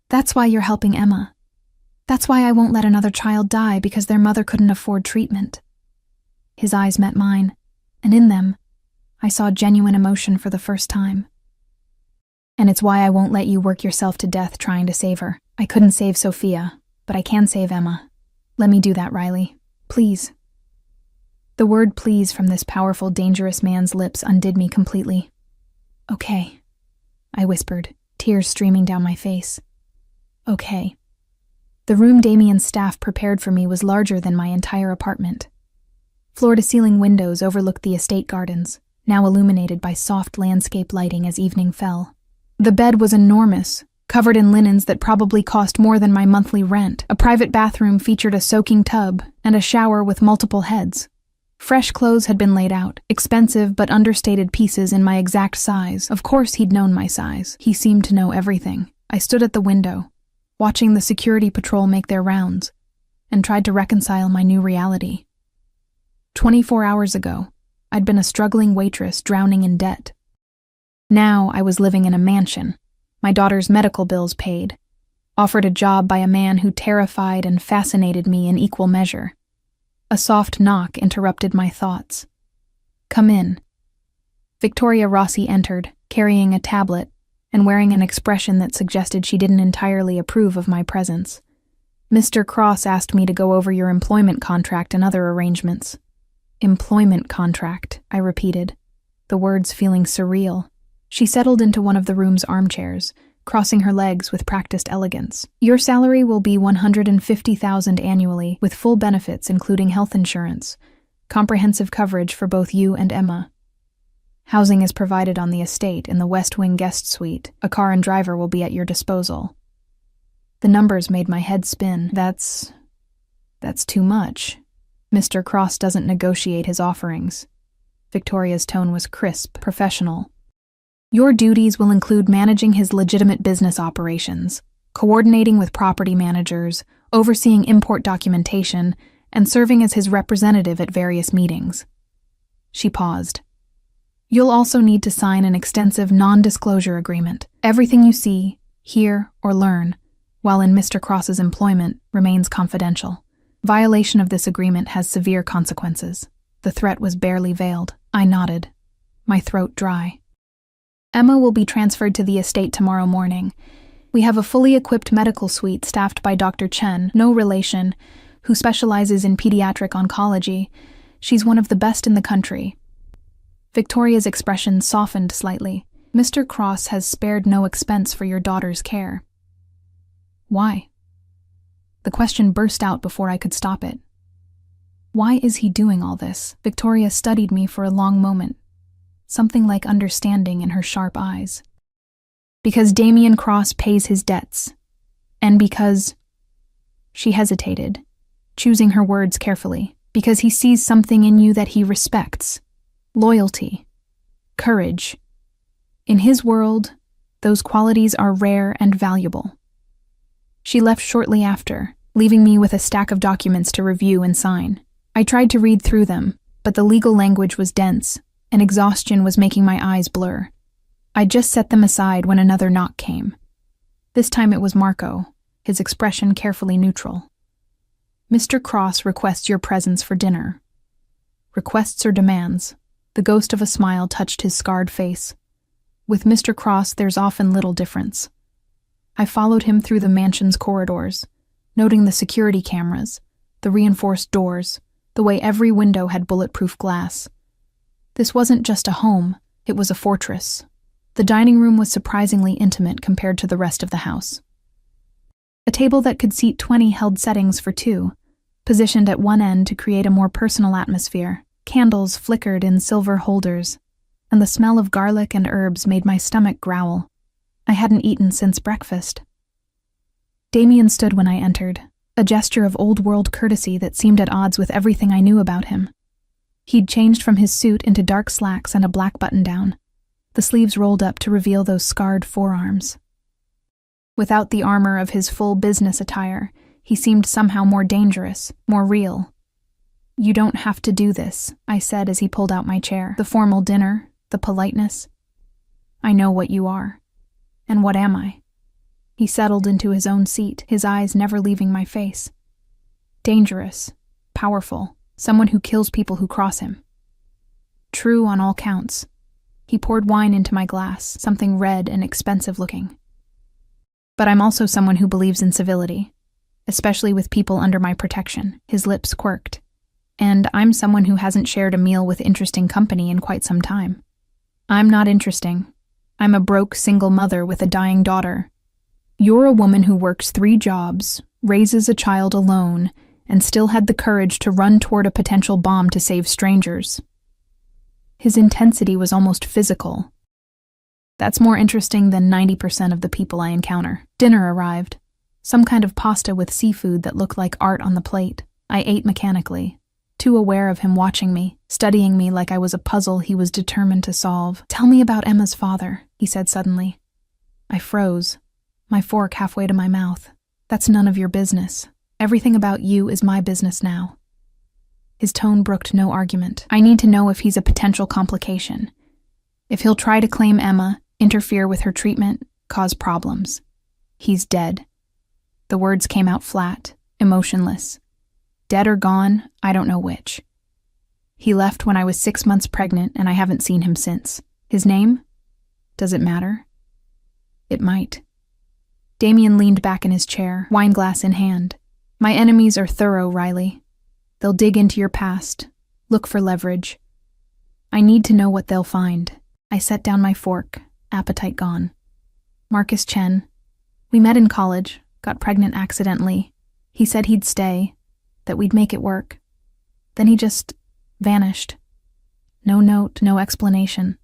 A: That's why you're helping Emma. That's why I won't let another child die because their mother couldn't afford treatment. His eyes met mine, and in them, I saw genuine emotion for the first time. And it's why I won't let you work yourself to death trying to save her. I couldn't save Sophia, but I can save Emma. Let me do that, Riley. Please. The word please from this powerful, dangerous man's lips undid me completely. Okay, I whispered, tears streaming down my face. Okay. The room Damien's staff prepared for me was larger than my entire apartment. Floor-to-ceiling windows overlooked the estate gardens, now illuminated by soft landscape lighting as evening fell. The bed was enormous, covered in linens that probably cost more than my monthly rent. A private bathroom featured a soaking tub and a shower with multiple heads. Fresh clothes had been laid out, expensive but understated pieces in my exact size. Of course he'd known my size. He seemed to know everything. I stood at the window, watching the security patrol make their rounds, and tried to reconcile my new reality. 24 hours ago, I'd been a struggling waitress drowning in debt. Now I was living in a mansion, my daughter's medical bills paid, offered a job by a man who terrified and fascinated me in equal measure. A soft knock interrupted my thoughts. Come in. Victoria Rossi entered, carrying a tablet and wearing an expression that suggested she didn't entirely approve of my presence. Mr. Cross asked me to go over your employment contract and other arrangements. Employment contract, I repeated, the words feeling surreal. She settled into one of the room's armchairs, crossing her legs with practiced elegance. Your salary will be $150,000 annually, with full benefits including health insurance, comprehensive coverage for both you and Emma. Housing is provided on the estate in the West Wing guest suite. A car and driver will be at your disposal. The numbers made my head spin. That's too much. Mr. Cross doesn't negotiate his offerings. Victoria's tone was crisp, professional. Your duties will include managing his legitimate business operations, coordinating with property managers, overseeing import documentation, and serving as his representative at various meetings. She paused. You'll also need to sign an extensive non-disclosure agreement. Everything you see, hear, or learn, while in Mr. Cross's employment, remains confidential. Violation of this agreement has severe consequences. The threat was barely veiled. I nodded, my throat dry. Emma will be transferred to the estate tomorrow morning. We have a fully equipped medical suite staffed by Dr. Chen, no relation, who specializes in pediatric oncology. She's one of the best in the country. Victoria's expression softened slightly. Mr. Cross has spared no expense for your daughter's care. Why? The question burst out before I could stop it. Why is he doing all this? Victoria studied me for a long moment, something like understanding in her sharp eyes. Because Damien Cross pays his debts, and because... She hesitated, choosing her words carefully, because he sees something in you that he respects. Loyalty. Courage. In his world, those qualities are rare and valuable. She left shortly after, leaving me with a stack of documents to review and sign. I tried to read through them, but the legal language was dense, and exhaustion was making my eyes blur. I just set them aside when another knock came. This time it was Marco, his expression carefully neutral. "Mr. Cross requests your presence for dinner." Requests or demands? The ghost of a smile touched his scarred face. With Mr. Cross, there's often little difference. I followed him through the mansion's corridors, noting the security cameras, the reinforced doors, the way every window had bulletproof glass. This wasn't just a home, it was a fortress. The dining room was surprisingly intimate compared to the rest of the house. A table that could seat 20 held settings for 2, positioned at one end to create a more personal atmosphere. Candles flickered in silver holders, and the smell of garlic and herbs made my stomach growl. I hadn't eaten since breakfast. Damien stood when I entered, a gesture of old-world courtesy that seemed at odds with everything I knew about him. He'd changed from his suit into dark slacks and a black button-down, the sleeves rolled up to reveal those scarred forearms. Without the armor of his full business attire, he seemed somehow more dangerous, more real. "You don't have to do this," I said as he pulled out my chair. "The formal dinner, the politeness. I know what you are. And what am I?" He settled into his own seat, his eyes never leaving my face. Dangerous, powerful, someone who kills people who cross him. True on all counts. He poured wine into my glass, something red and expensive looking. But I'm also someone who believes in civility, especially with people under my protection. His lips quirked. And I'm someone who hasn't shared a meal with interesting company in quite some time. I'm not interesting. I'm a broke single mother with a dying daughter. You're a woman who works 3 jobs, raises a child alone, and still had the courage to run toward a potential bomb to save strangers. His intensity was almost physical. That's more interesting than 90% of the people I encounter. Dinner arrived. Some kind of pasta with seafood that looked like art on the plate. I ate mechanically, too aware of him watching me, studying me like I was a puzzle he was determined to solve. "Tell me about Emma's father," he said suddenly. I froze, my fork halfway to my mouth. "That's none of your business. Everything about you is my business now." His tone brooked no argument. "I need to know if he's a potential complication. If he'll try to claim Emma, interfere with her treatment, cause problems. He's dead." The words came out flat, emotionless. Dead or gone, I don't know which. He left when I was 6 months pregnant, and I haven't seen him since. His name? Does it matter? It might. Damien leaned back in his chair, wineglass in hand. "My enemies are thorough, Riley. They'll dig into your past, look for leverage. I need to know what they'll find." I set down my fork, appetite gone. "Marcus Chen. We met in college, got pregnant accidentally. He said he'd stay, that we'd make it work. Then he just vanished. No note, no explanation.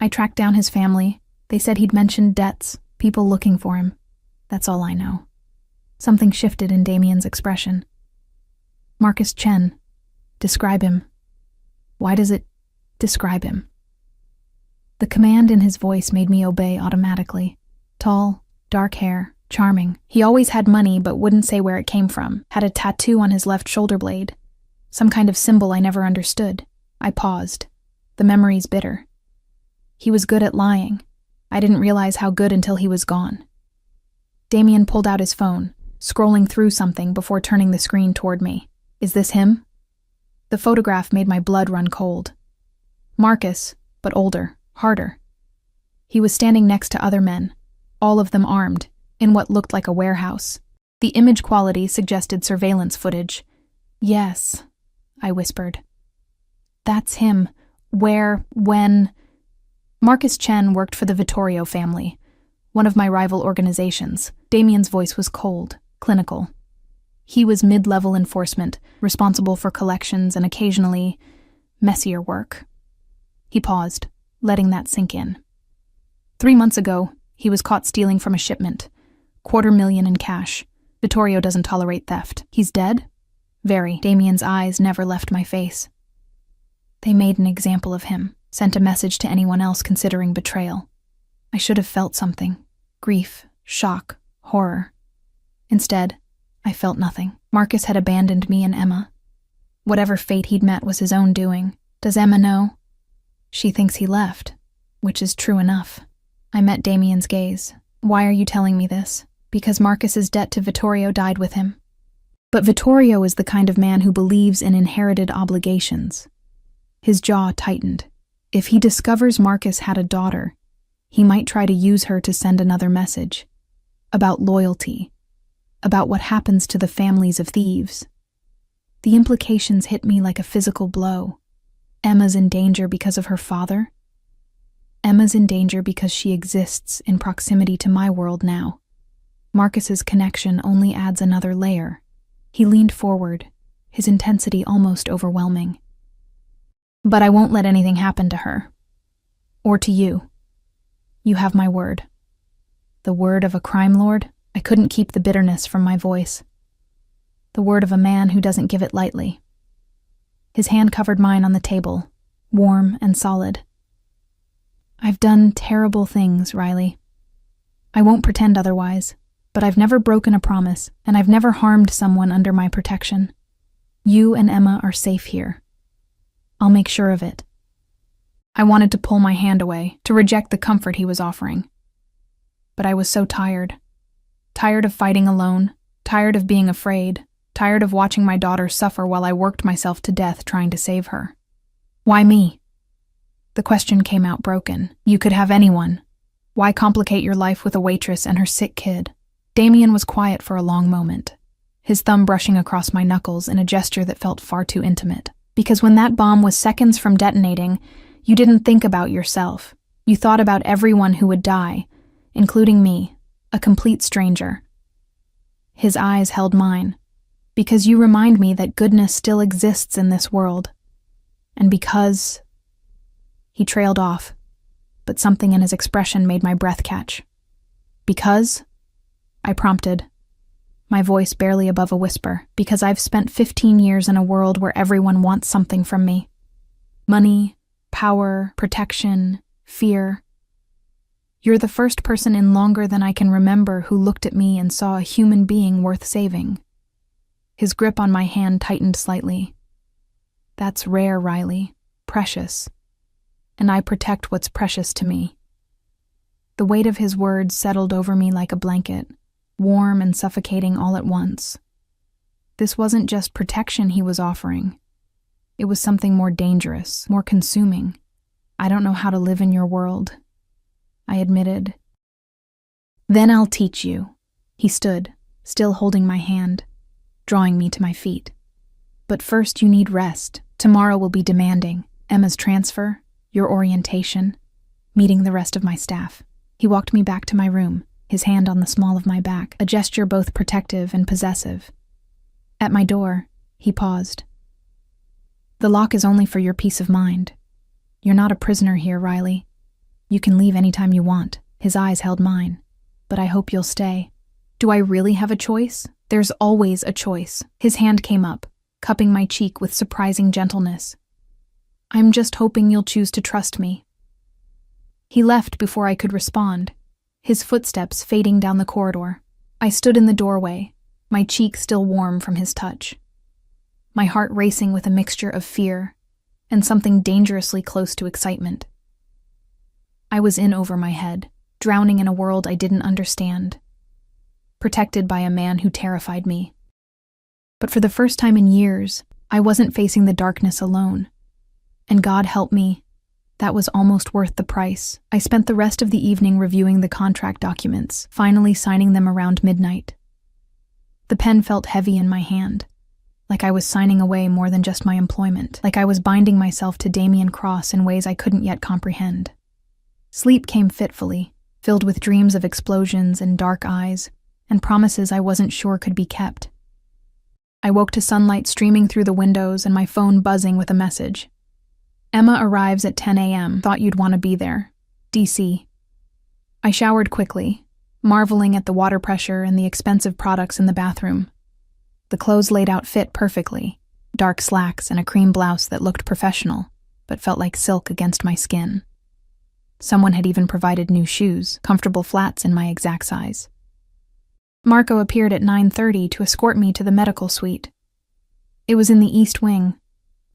A: I tracked down his family. They said he'd mentioned debts, people looking for him. That's all I know." Something shifted in Damien's expression. "Marcus Chen. Describe him. Why does it describe him?" The command in his voice made me obey automatically. Tall, dark hair, charming. He always had money but wouldn't say where it came from. Had a tattoo on his left shoulder blade. Some kind of symbol I never understood. I paused. The memory's bitter. He was good at lying. I didn't realize how good until he was gone. Damien pulled out his phone, scrolling through something before turning the screen toward me. "Is this him?" The photograph made my blood run cold. Marcus, but older, harder. He was standing next to other men, all of them armed, in what looked like a warehouse. The image quality suggested surveillance footage. "Yes," I whispered. "That's him. Where, when?" Marcus Chen worked for the Vittorio family, one of my rival organizations. Damien's voice was cold, clinical. He was mid-level enforcement, responsible for collections and occasionally messier work. He paused, letting that sink in. 3 months ago, he was caught stealing from a shipment. $250,000 in cash. Vittorio doesn't tolerate theft. He's dead? Very. Damien's eyes never left my face. They made an example of him, sent a message to anyone else considering betrayal. I should have felt something. Grief, shock, horror. Instead, I felt nothing. Marcus had abandoned me and Emma. Whatever fate he'd met was his own doing. Does Emma know? She thinks he left, which is true enough. I met Damien's gaze. Why are you telling me this? Because Marcus's debt to Vittorio died with him. But Vittorio is the kind of man who believes in inherited obligations. His jaw tightened. If he discovers Marcus had a daughter, he might try to use her to send another message. About loyalty. About what happens to the families of thieves. The implications hit me like a physical blow. Emma's in danger because of her father. Emma's in danger because she exists in proximity to my world now. Marcus's connection only adds another layer. He leaned forward, his intensity almost overwhelming. But I won't let anything happen to her. Or to you. You have my word. The word of a crime lord? I couldn't keep the bitterness from my voice. The word of a man who doesn't give it lightly. His hand covered mine on the table, warm and solid. I've done terrible things, Riley. I won't pretend otherwise, but I've never broken a promise, and I've never harmed someone under my protection. You and Emma are safe here. I'll make sure of it. I wanted to pull my hand away, to reject the comfort he was offering. But I was so tired. Tired of fighting alone, tired of being afraid, tired of watching my daughter suffer while I worked myself to death trying to save her. Why me? The question came out broken. You could have anyone. Why complicate your life with a waitress and her sick kid? Damien was quiet for a long moment, his thumb brushing across my knuckles in a gesture that felt far too intimate. Because when that bomb was seconds from detonating, you didn't think about yourself. You thought about everyone who would die, including me, a complete stranger. His eyes held mine. Because you remind me that goodness still exists in this world. And because... He trailed off, but something in his expression made my breath catch. Because? I prompted, my voice barely above a whisper, because I've spent 15 years in a world where everyone wants something from me. Money, power, protection, fear. You're the first person in longer than I can remember who looked at me and saw a human being worth saving. His grip on my hand tightened slightly. That's rare, Riley. Precious. And I protect what's precious to me. The weight of his words settled over me like a blanket, warm and suffocating all at once. This wasn't just protection he was offering. It was something more dangerous, more consuming. I don't know how to live in your world, I admitted. Then I'll teach you. He stood, still holding my hand, drawing me to my feet. But first you need rest. Tomorrow will be demanding. Emma's transfer, your orientation, meeting the rest of my staff. He walked me back to my room, his hand on the small of my back, a gesture both protective and possessive. At my door, he paused. The lock is only for your peace of mind. You're not a prisoner here, Riley. You can leave anytime you want. His eyes held mine. But I hope you'll stay. Do I really have a choice? There's always a choice. His hand came up, cupping my cheek with surprising gentleness. I'm just hoping you'll choose to trust me. He left before I could respond, his footsteps fading down the corridor. I stood in the doorway, my cheek still warm from his touch. My heart racing with a mixture of fear and something dangerously close to excitement. I was in over my head, drowning in a world I didn't understand, protected by a man who terrified me. But for the first time in years, I wasn't facing the darkness alone. And God help me, that was almost worth the price. I spent the rest of the evening reviewing the contract documents, finally signing them around midnight. The pen felt heavy in my hand, like I was signing away more than just my employment, like I was binding myself to Damien Cross in ways I couldn't yet comprehend. Sleep came fitfully, filled with dreams of explosions and dark eyes, and promises I wasn't sure could be kept. I woke to sunlight streaming through the windows and my phone buzzing with a message. Emma arrives at 10 a.m. Thought you'd want to be there. DC. I showered quickly, marveling at the water pressure and the expensive products in the bathroom. The clothes laid out fit perfectly, dark slacks and a cream blouse that looked professional, but felt like silk against my skin. Someone had even provided new shoes, comfortable flats in my exact size. Marco appeared at 9:30 to escort me to the medical suite. It was in the East Wing,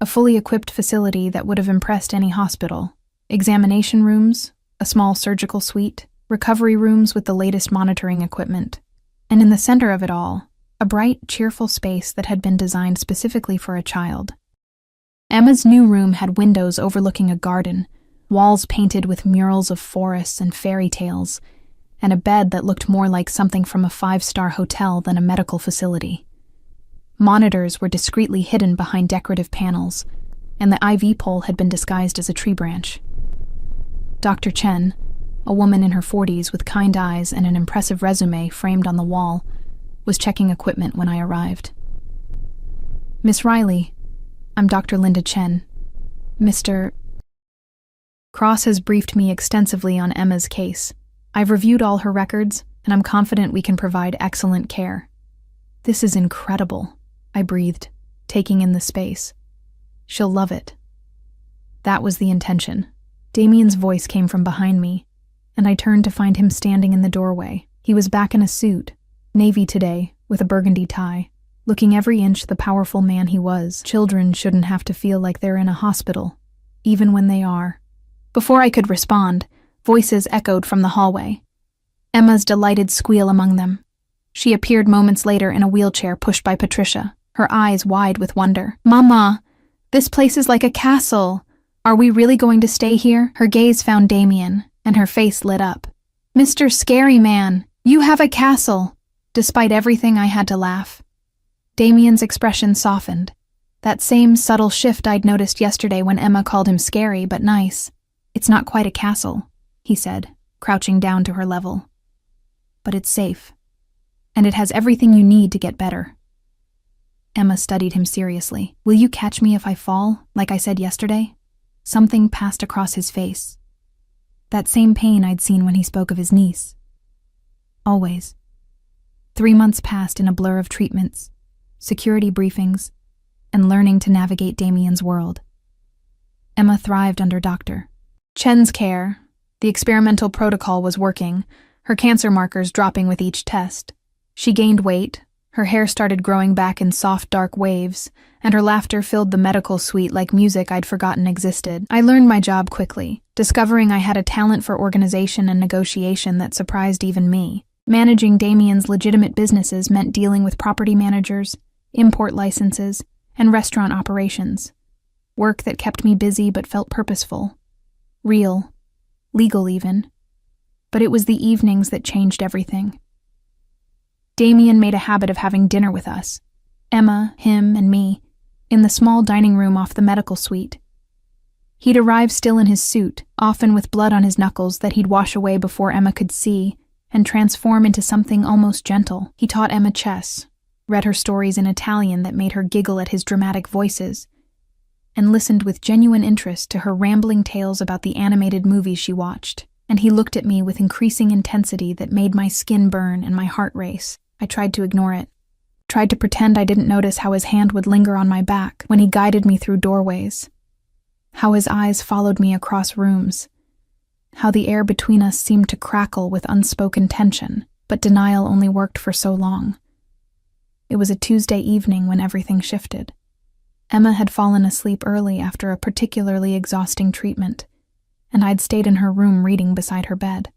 A: a fully equipped facility that would have impressed any hospital. Examination rooms, a small surgical suite, recovery rooms with the latest monitoring equipment, and in the center of it all, a bright, cheerful space that had been designed specifically for a child. Emma's new room had windows overlooking a garden, walls painted with murals of forests and fairy tales, and a bed that looked more like something from a 5-star hotel than a medical facility. Monitors were discreetly hidden behind decorative panels, and the IV pole had been disguised as a tree branch. Dr. Chen, a woman in her 40s with kind eyes and an impressive resume framed on the wall, was checking equipment when I arrived. "Miss Riley, I'm Dr. Linda Chen. Mr. Cross has briefed me extensively on Emma's case. I've reviewed all her records, and I'm confident we can provide excellent care." "This is incredible," I breathed, taking in the space. "She'll love it." That was the intention. Damien's voice came from behind me, and I turned to find him standing in the doorway. He was back in a suit, navy today, with a burgundy tie, looking every inch the powerful man he was. Children shouldn't have to feel like they're in a hospital, even when they are. Before I could respond, voices echoed from the hallway. Emma's delighted squeal among them. She appeared moments later in a wheelchair pushed by Patricia, her eyes wide with wonder. "Mama, this place is like a castle. Are we really going to stay here?" Her gaze found Damien, and her face lit up. "Mr. Scary Man, you have a castle." Despite everything, I had to laugh. Damien's expression softened. That same subtle shift I'd noticed yesterday when Emma called him scary but nice. "It's not quite a castle," he said, crouching down to her level. "But it's safe. And it has everything you need to get better." Emma studied him seriously. "Will you catch me if I fall, like I said yesterday?" Something passed across his face. That same pain I'd seen when he spoke of his niece. Always. 3 months passed in a blur of treatments, security briefings, and learning to navigate Damien's world. Emma thrived under Dr. Chen's care. The experimental protocol was working, her cancer markers dropping with each test. She gained weight, her hair started growing back in soft, dark waves, and her laughter filled the medical suite like music I'd forgotten existed. I learned my job quickly, discovering I had a talent for organization and negotiation that surprised even me. Managing Damien's legitimate businesses meant dealing with property managers, import licenses, and restaurant operations. Work that kept me busy but felt purposeful. Real. Legal even. But it was the evenings that changed everything. Damien made a habit of having dinner with us, Emma, him, and me, in the small dining room off the medical suite. He'd arrive still in his suit, often with blood on his knuckles that he'd wash away before Emma could see, and transform into something almost gentle. He taught Emma chess, read her stories in Italian that made her giggle at his dramatic voices, and listened with genuine interest to her rambling tales about the animated movies she watched. And he looked at me with increasing intensity that made my skin burn and my heart race. I tried to ignore it, tried to pretend I didn't notice how his hand would linger on my back when he guided me through doorways, how his eyes followed me across rooms, how the air between us seemed to crackle with unspoken tension, but denial only worked for so long. It was a Tuesday evening when everything shifted. Emma had fallen asleep early after a particularly exhausting treatment, and I'd stayed in her room reading beside her bed.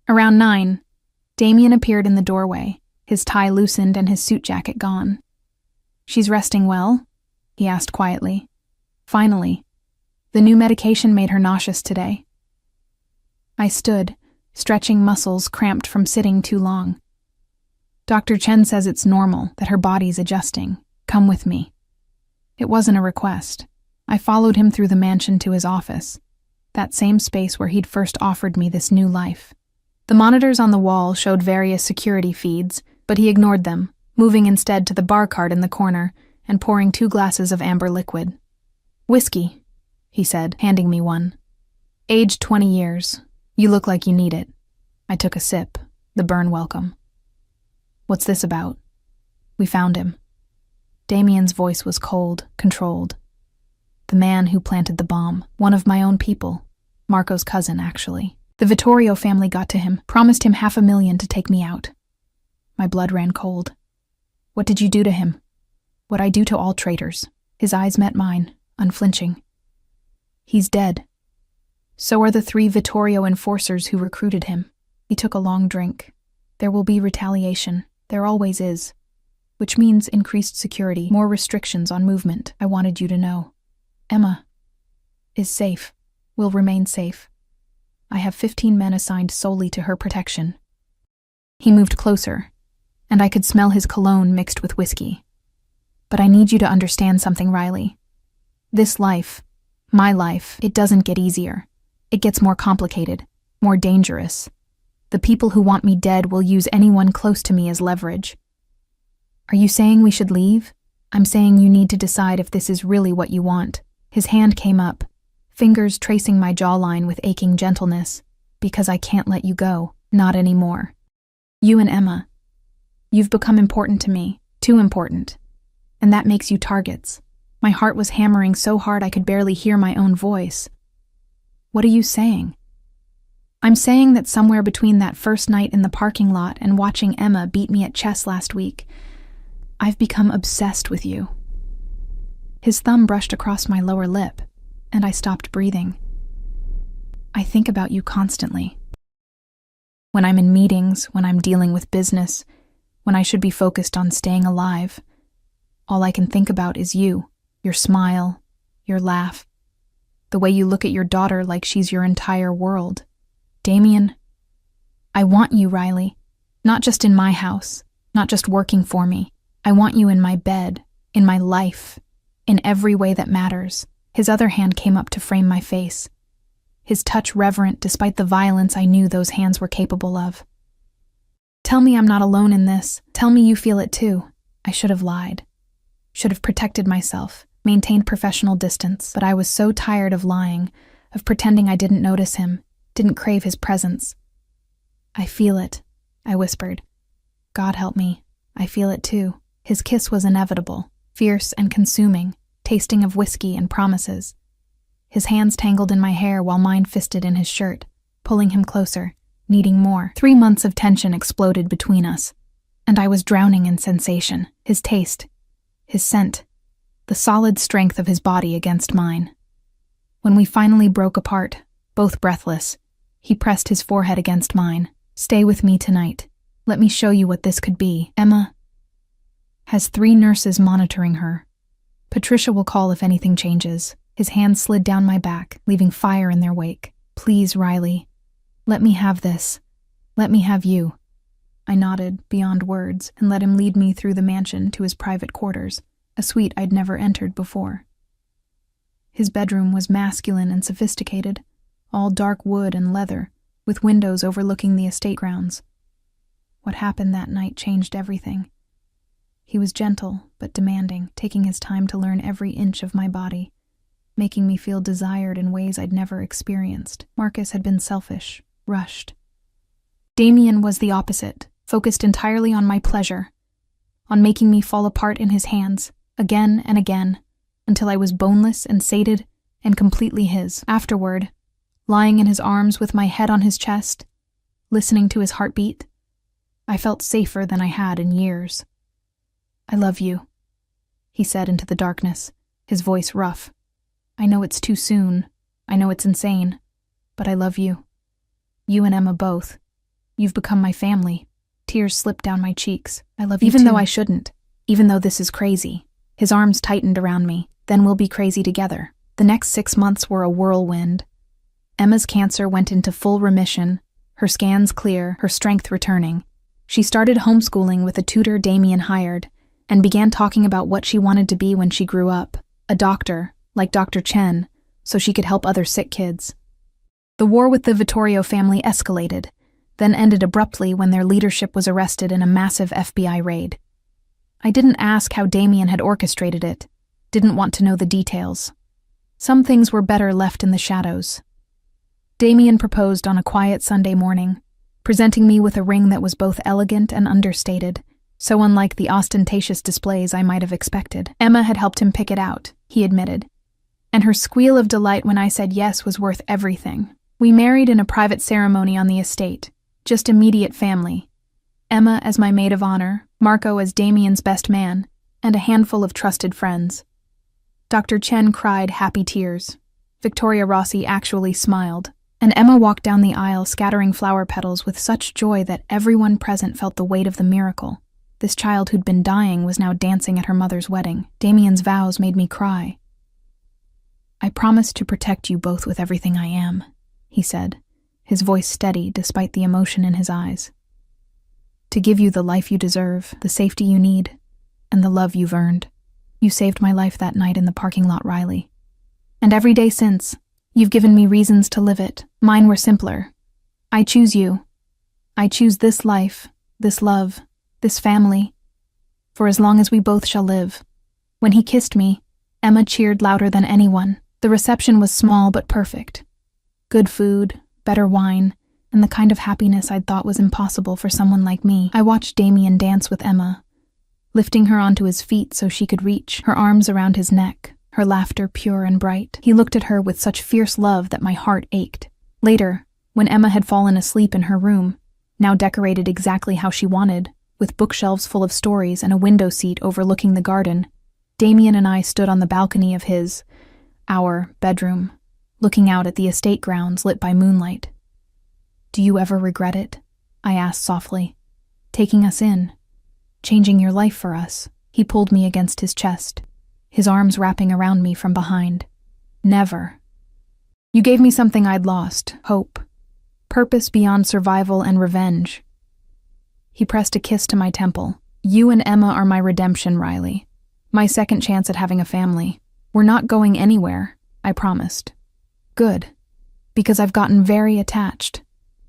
A: Around 9, Damien appeared in the doorway, his tie loosened and his suit jacket gone. "She's resting well?" he asked quietly. "Finally. The new medication made her nauseous today." I stood, stretching muscles cramped from sitting too long. "Dr. Chen says it's normal, that her body's adjusting. Come with me." It wasn't a request. I followed him through the mansion to his office, that same space where he'd first offered me this new life. The monitors on the wall showed various security feeds, but he ignored them, moving instead to the bar cart in the corner and pouring 2 glasses of amber liquid. "Whiskey," he said, handing me one. "Aged 20 years. You look like you need it." I took a sip, the burn welcome. "What's this about?" "We found him," Damien's voice was cold, controlled. The man who planted the bomb, one of my own people. Marco's cousin, actually. The Vittorio family got to him, promised him $500,000 to take me out. My blood ran cold. What did you do to him? What I do to all traitors. His eyes met mine, unflinching. He's dead. So are the 3 Vittorio enforcers who recruited him. He took a long drink. There will be retaliation. There always is. Which means increased security, more restrictions on movement. I wanted you to know. Emma is safe, will remain safe. I have 15 men assigned solely to her protection. He moved closer, and I could smell his cologne mixed with whiskey. But I need you to understand something, Riley. This life, my life, it doesn't get easier. It gets more complicated, more dangerous. The people who want me dead will use anyone close to me as leverage. Are you saying we should leave? I'm saying you need to decide if this is really what you want. His hand came up, fingers tracing my jawline with aching gentleness, because I can't let you go, not anymore. You and Emma, you've become important to me, too important. And that makes you targets. My heart was hammering so hard I could barely hear my own voice. What are you saying? I'm saying that somewhere between that first night in the parking lot and watching Emma beat me at chess last week, I've become obsessed with you. His thumb brushed across my lower lip, and I stopped breathing. I think about you constantly. When I'm in meetings, when I'm dealing with business, when I should be focused on staying alive, all I can think about is you, your smile, your laugh, the way you look at your daughter like she's your entire world. Damien, I want you, Riley, not just in my house, not just working for me. I want you in my bed, in my life, in every way that matters. His other hand came up to frame my face, his touch reverent despite the violence I knew those hands were capable of. Tell me I'm not alone in this. Tell me you feel it too. I should have lied. Should have protected myself, maintained professional distance, but I was so tired of lying, of pretending I didn't notice him, didn't crave his presence. I feel it, I whispered. God help me, I feel it too. His kiss was inevitable, fierce and consuming, tasting of whiskey and promises. His hands tangled in my hair while mine fisted in his shirt, pulling him closer, needing more. 3 months of tension exploded between us, and I was drowning in sensation, his taste, his scent, the solid strength of his body against mine. When we finally broke apart, both breathless, he pressed his forehead against mine. Stay with me tonight. Let me show you what this could be. Emma has 3 nurses monitoring her. Patricia will call if anything changes. His hands slid down my back, leaving fire in their wake. Please, Riley. Let me have this. Let me have you. I nodded, beyond words, and let him lead me through the mansion to his private quarters, a suite I'd never entered before. His bedroom was masculine and sophisticated, all dark wood and leather, with windows overlooking the estate grounds. What happened that night changed everything. He was gentle, but demanding, taking his time to learn every inch of my body, making me feel desired in ways I'd never experienced. Marcus had been selfish, rushed. Damien was the opposite, focused entirely on my pleasure, on making me fall apart in his hands, again and again, until I was boneless and sated and completely his. Afterward, lying in his arms with my head on his chest, listening to his heartbeat, I felt safer than I had in years. I love you, he said into the darkness, his voice rough. I know it's too soon. I know it's insane. But I love you. You and Emma both. You've become my family. Tears slipped down my cheeks. I love you too. Even though I shouldn't. Even though this is crazy. His arms tightened around me. Then we'll be crazy together. The next 6 months were a whirlwind. Emma's cancer went into full remission, her scans clear, her strength returning. She started homeschooling with a tutor Damien hired, and began talking about what she wanted to be when she grew up, a doctor, like Dr. Chen, so she could help other sick kids. The war with the Vittorio family escalated, then ended abruptly when their leadership was arrested in a massive FBI raid. I didn't ask how Damien had orchestrated it, didn't want to know the details. Some things were better left in the shadows. Damien proposed on a quiet Sunday morning, presenting me with a ring that was both elegant and understated, so unlike the ostentatious displays I might have expected. Emma had helped him pick it out, he admitted, and her squeal of delight when I said yes was worth everything. We married in a private ceremony on the estate, just immediate family. Emma as my maid of honor, Marco as Damien's best man, and a handful of trusted friends. Dr. Chen cried happy tears. Victoria Rossi actually smiled, and Emma walked down the aisle scattering flower petals with such joy that everyone present felt the weight of the miracle. This child who'd been dying was now dancing at her mother's wedding. Damien's vows made me cry. I promise to protect you both with everything I am, he said, his voice steady despite the emotion in his eyes. To give you the life you deserve, the safety you need, and the love you've earned. You saved my life that night in the parking lot, Riley. And every day since, you've given me reasons to live it. Mine were simpler. I choose you. I choose this life, this love, this family, for as long as we both shall live. When he kissed me, Emma cheered louder than anyone. The reception was small but perfect. Good food, better wine, and the kind of happiness I'd thought was impossible for someone like me. I watched Damien dance with Emma, lifting her onto his feet so she could reach, her arms around his neck, her laughter pure and bright. He looked at her with such fierce love that my heart ached. Later, when Emma had fallen asleep in her room, now decorated exactly how she wanted, with bookshelves full of stories and a window seat overlooking the garden, Damien and I stood on the balcony of our bedroom, looking out at the estate grounds lit by moonlight. Do you ever regret it? I asked softly. Taking us in, changing your life for us. He pulled me against his chest, his arms wrapping around me from behind. Never. You gave me something I'd lost, hope, purpose beyond survival and revenge. He pressed a kiss to my temple. You and Emma are my redemption, Riley. My second chance at having a family. We're not going anywhere, I promised. Good, because I've gotten very attached.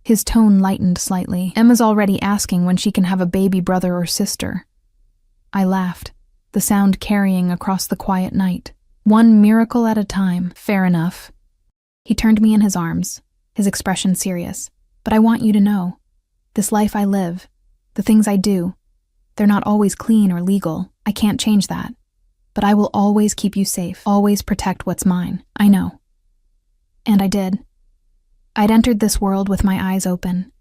A: His tone lightened slightly. Emma's already asking when she can have a baby brother or sister. I laughed, the sound carrying across the quiet night. One miracle at a time, fair enough. He turned me in his arms, his expression serious. But I want you to know, this life I live, the things I do, they're not always clean or legal. I can't change that. But I will always keep you safe, always protect what's mine. I know. And I did. I'd entered this world with my eyes open,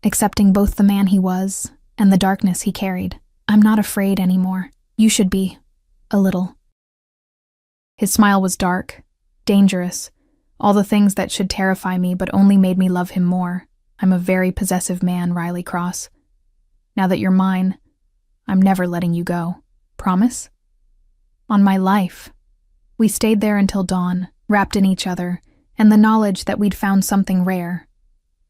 A: accepting both the man he was and the darkness he carried. I'm not afraid anymore. You should be. A little. His smile was dark, dangerous, all the things that should terrify me but only made me love him more. I'm a very possessive man, Riley Cross. Now that you're mine, I'm never letting you go. Promise? On my life. We stayed there until dawn, wrapped in each other, and the knowledge that we'd found something rare.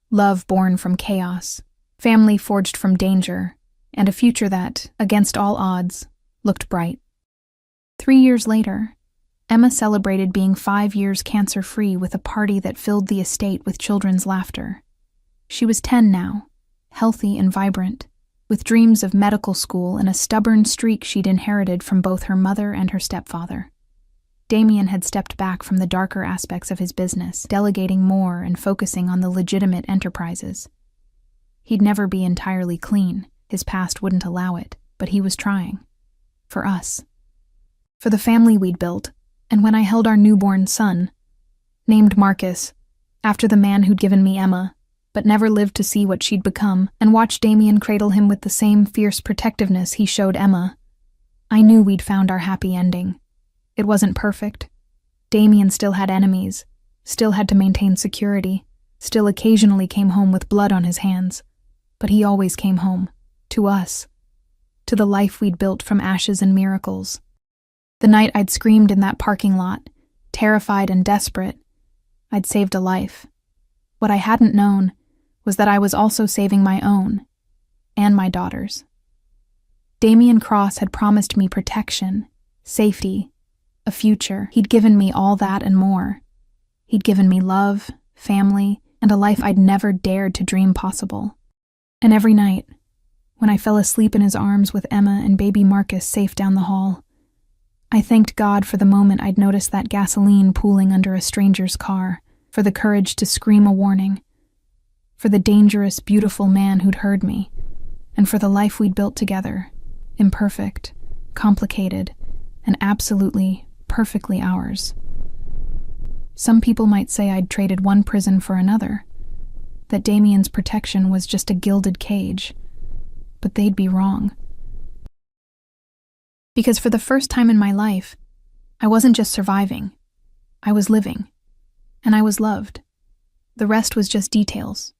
A: Love born from chaos, family forged from danger, and a future that, against all odds, looked bright. 3 years later, Emma celebrated being 5 years cancer-free with a party that filled the estate with children's laughter. She was 10 now, healthy and vibrant, with dreams of medical school and a stubborn streak she'd inherited from both her mother and her stepfather. Damien had stepped back from the darker aspects of his business, delegating more and focusing on the legitimate enterprises. He'd never be entirely clean, his past wouldn't allow it, but he was trying. For us. For the family we'd built, and when I held our newborn son, named Marcus, after the man who'd given me Emma, but never lived to see what she'd become, and watched Damien cradle him with the same fierce protectiveness he showed Emma, I knew we'd found our happy ending. It wasn't perfect. Damien still had enemies, still had to maintain security, still occasionally came home with blood on his hands. But he always came home, to us, to the life we'd built from ashes and miracles. The night I'd screamed in that parking lot, terrified and desperate, I'd saved a life. What I hadn't known was that I was also saving my own, and my daughter's. Damien Cross had promised me protection, safety, a future. He'd given me all that and more. He'd given me love, family, and a life I'd never dared to dream possible. And every night, when I fell asleep in his arms with Emma and baby Marcus safe down the hall, I thanked God for the moment I'd noticed that gasoline pooling under a stranger's car, for the courage to scream a warning, for the dangerous, beautiful man who'd heard me, and for the life we'd built together, imperfect, complicated, and absolutely, perfectly ours. Some people might say I'd traded one prison for another, that Damien's protection was just a gilded cage, but they'd be wrong. Because for the first time in my life, I wasn't just surviving, I was living, and I was loved. The rest was just details.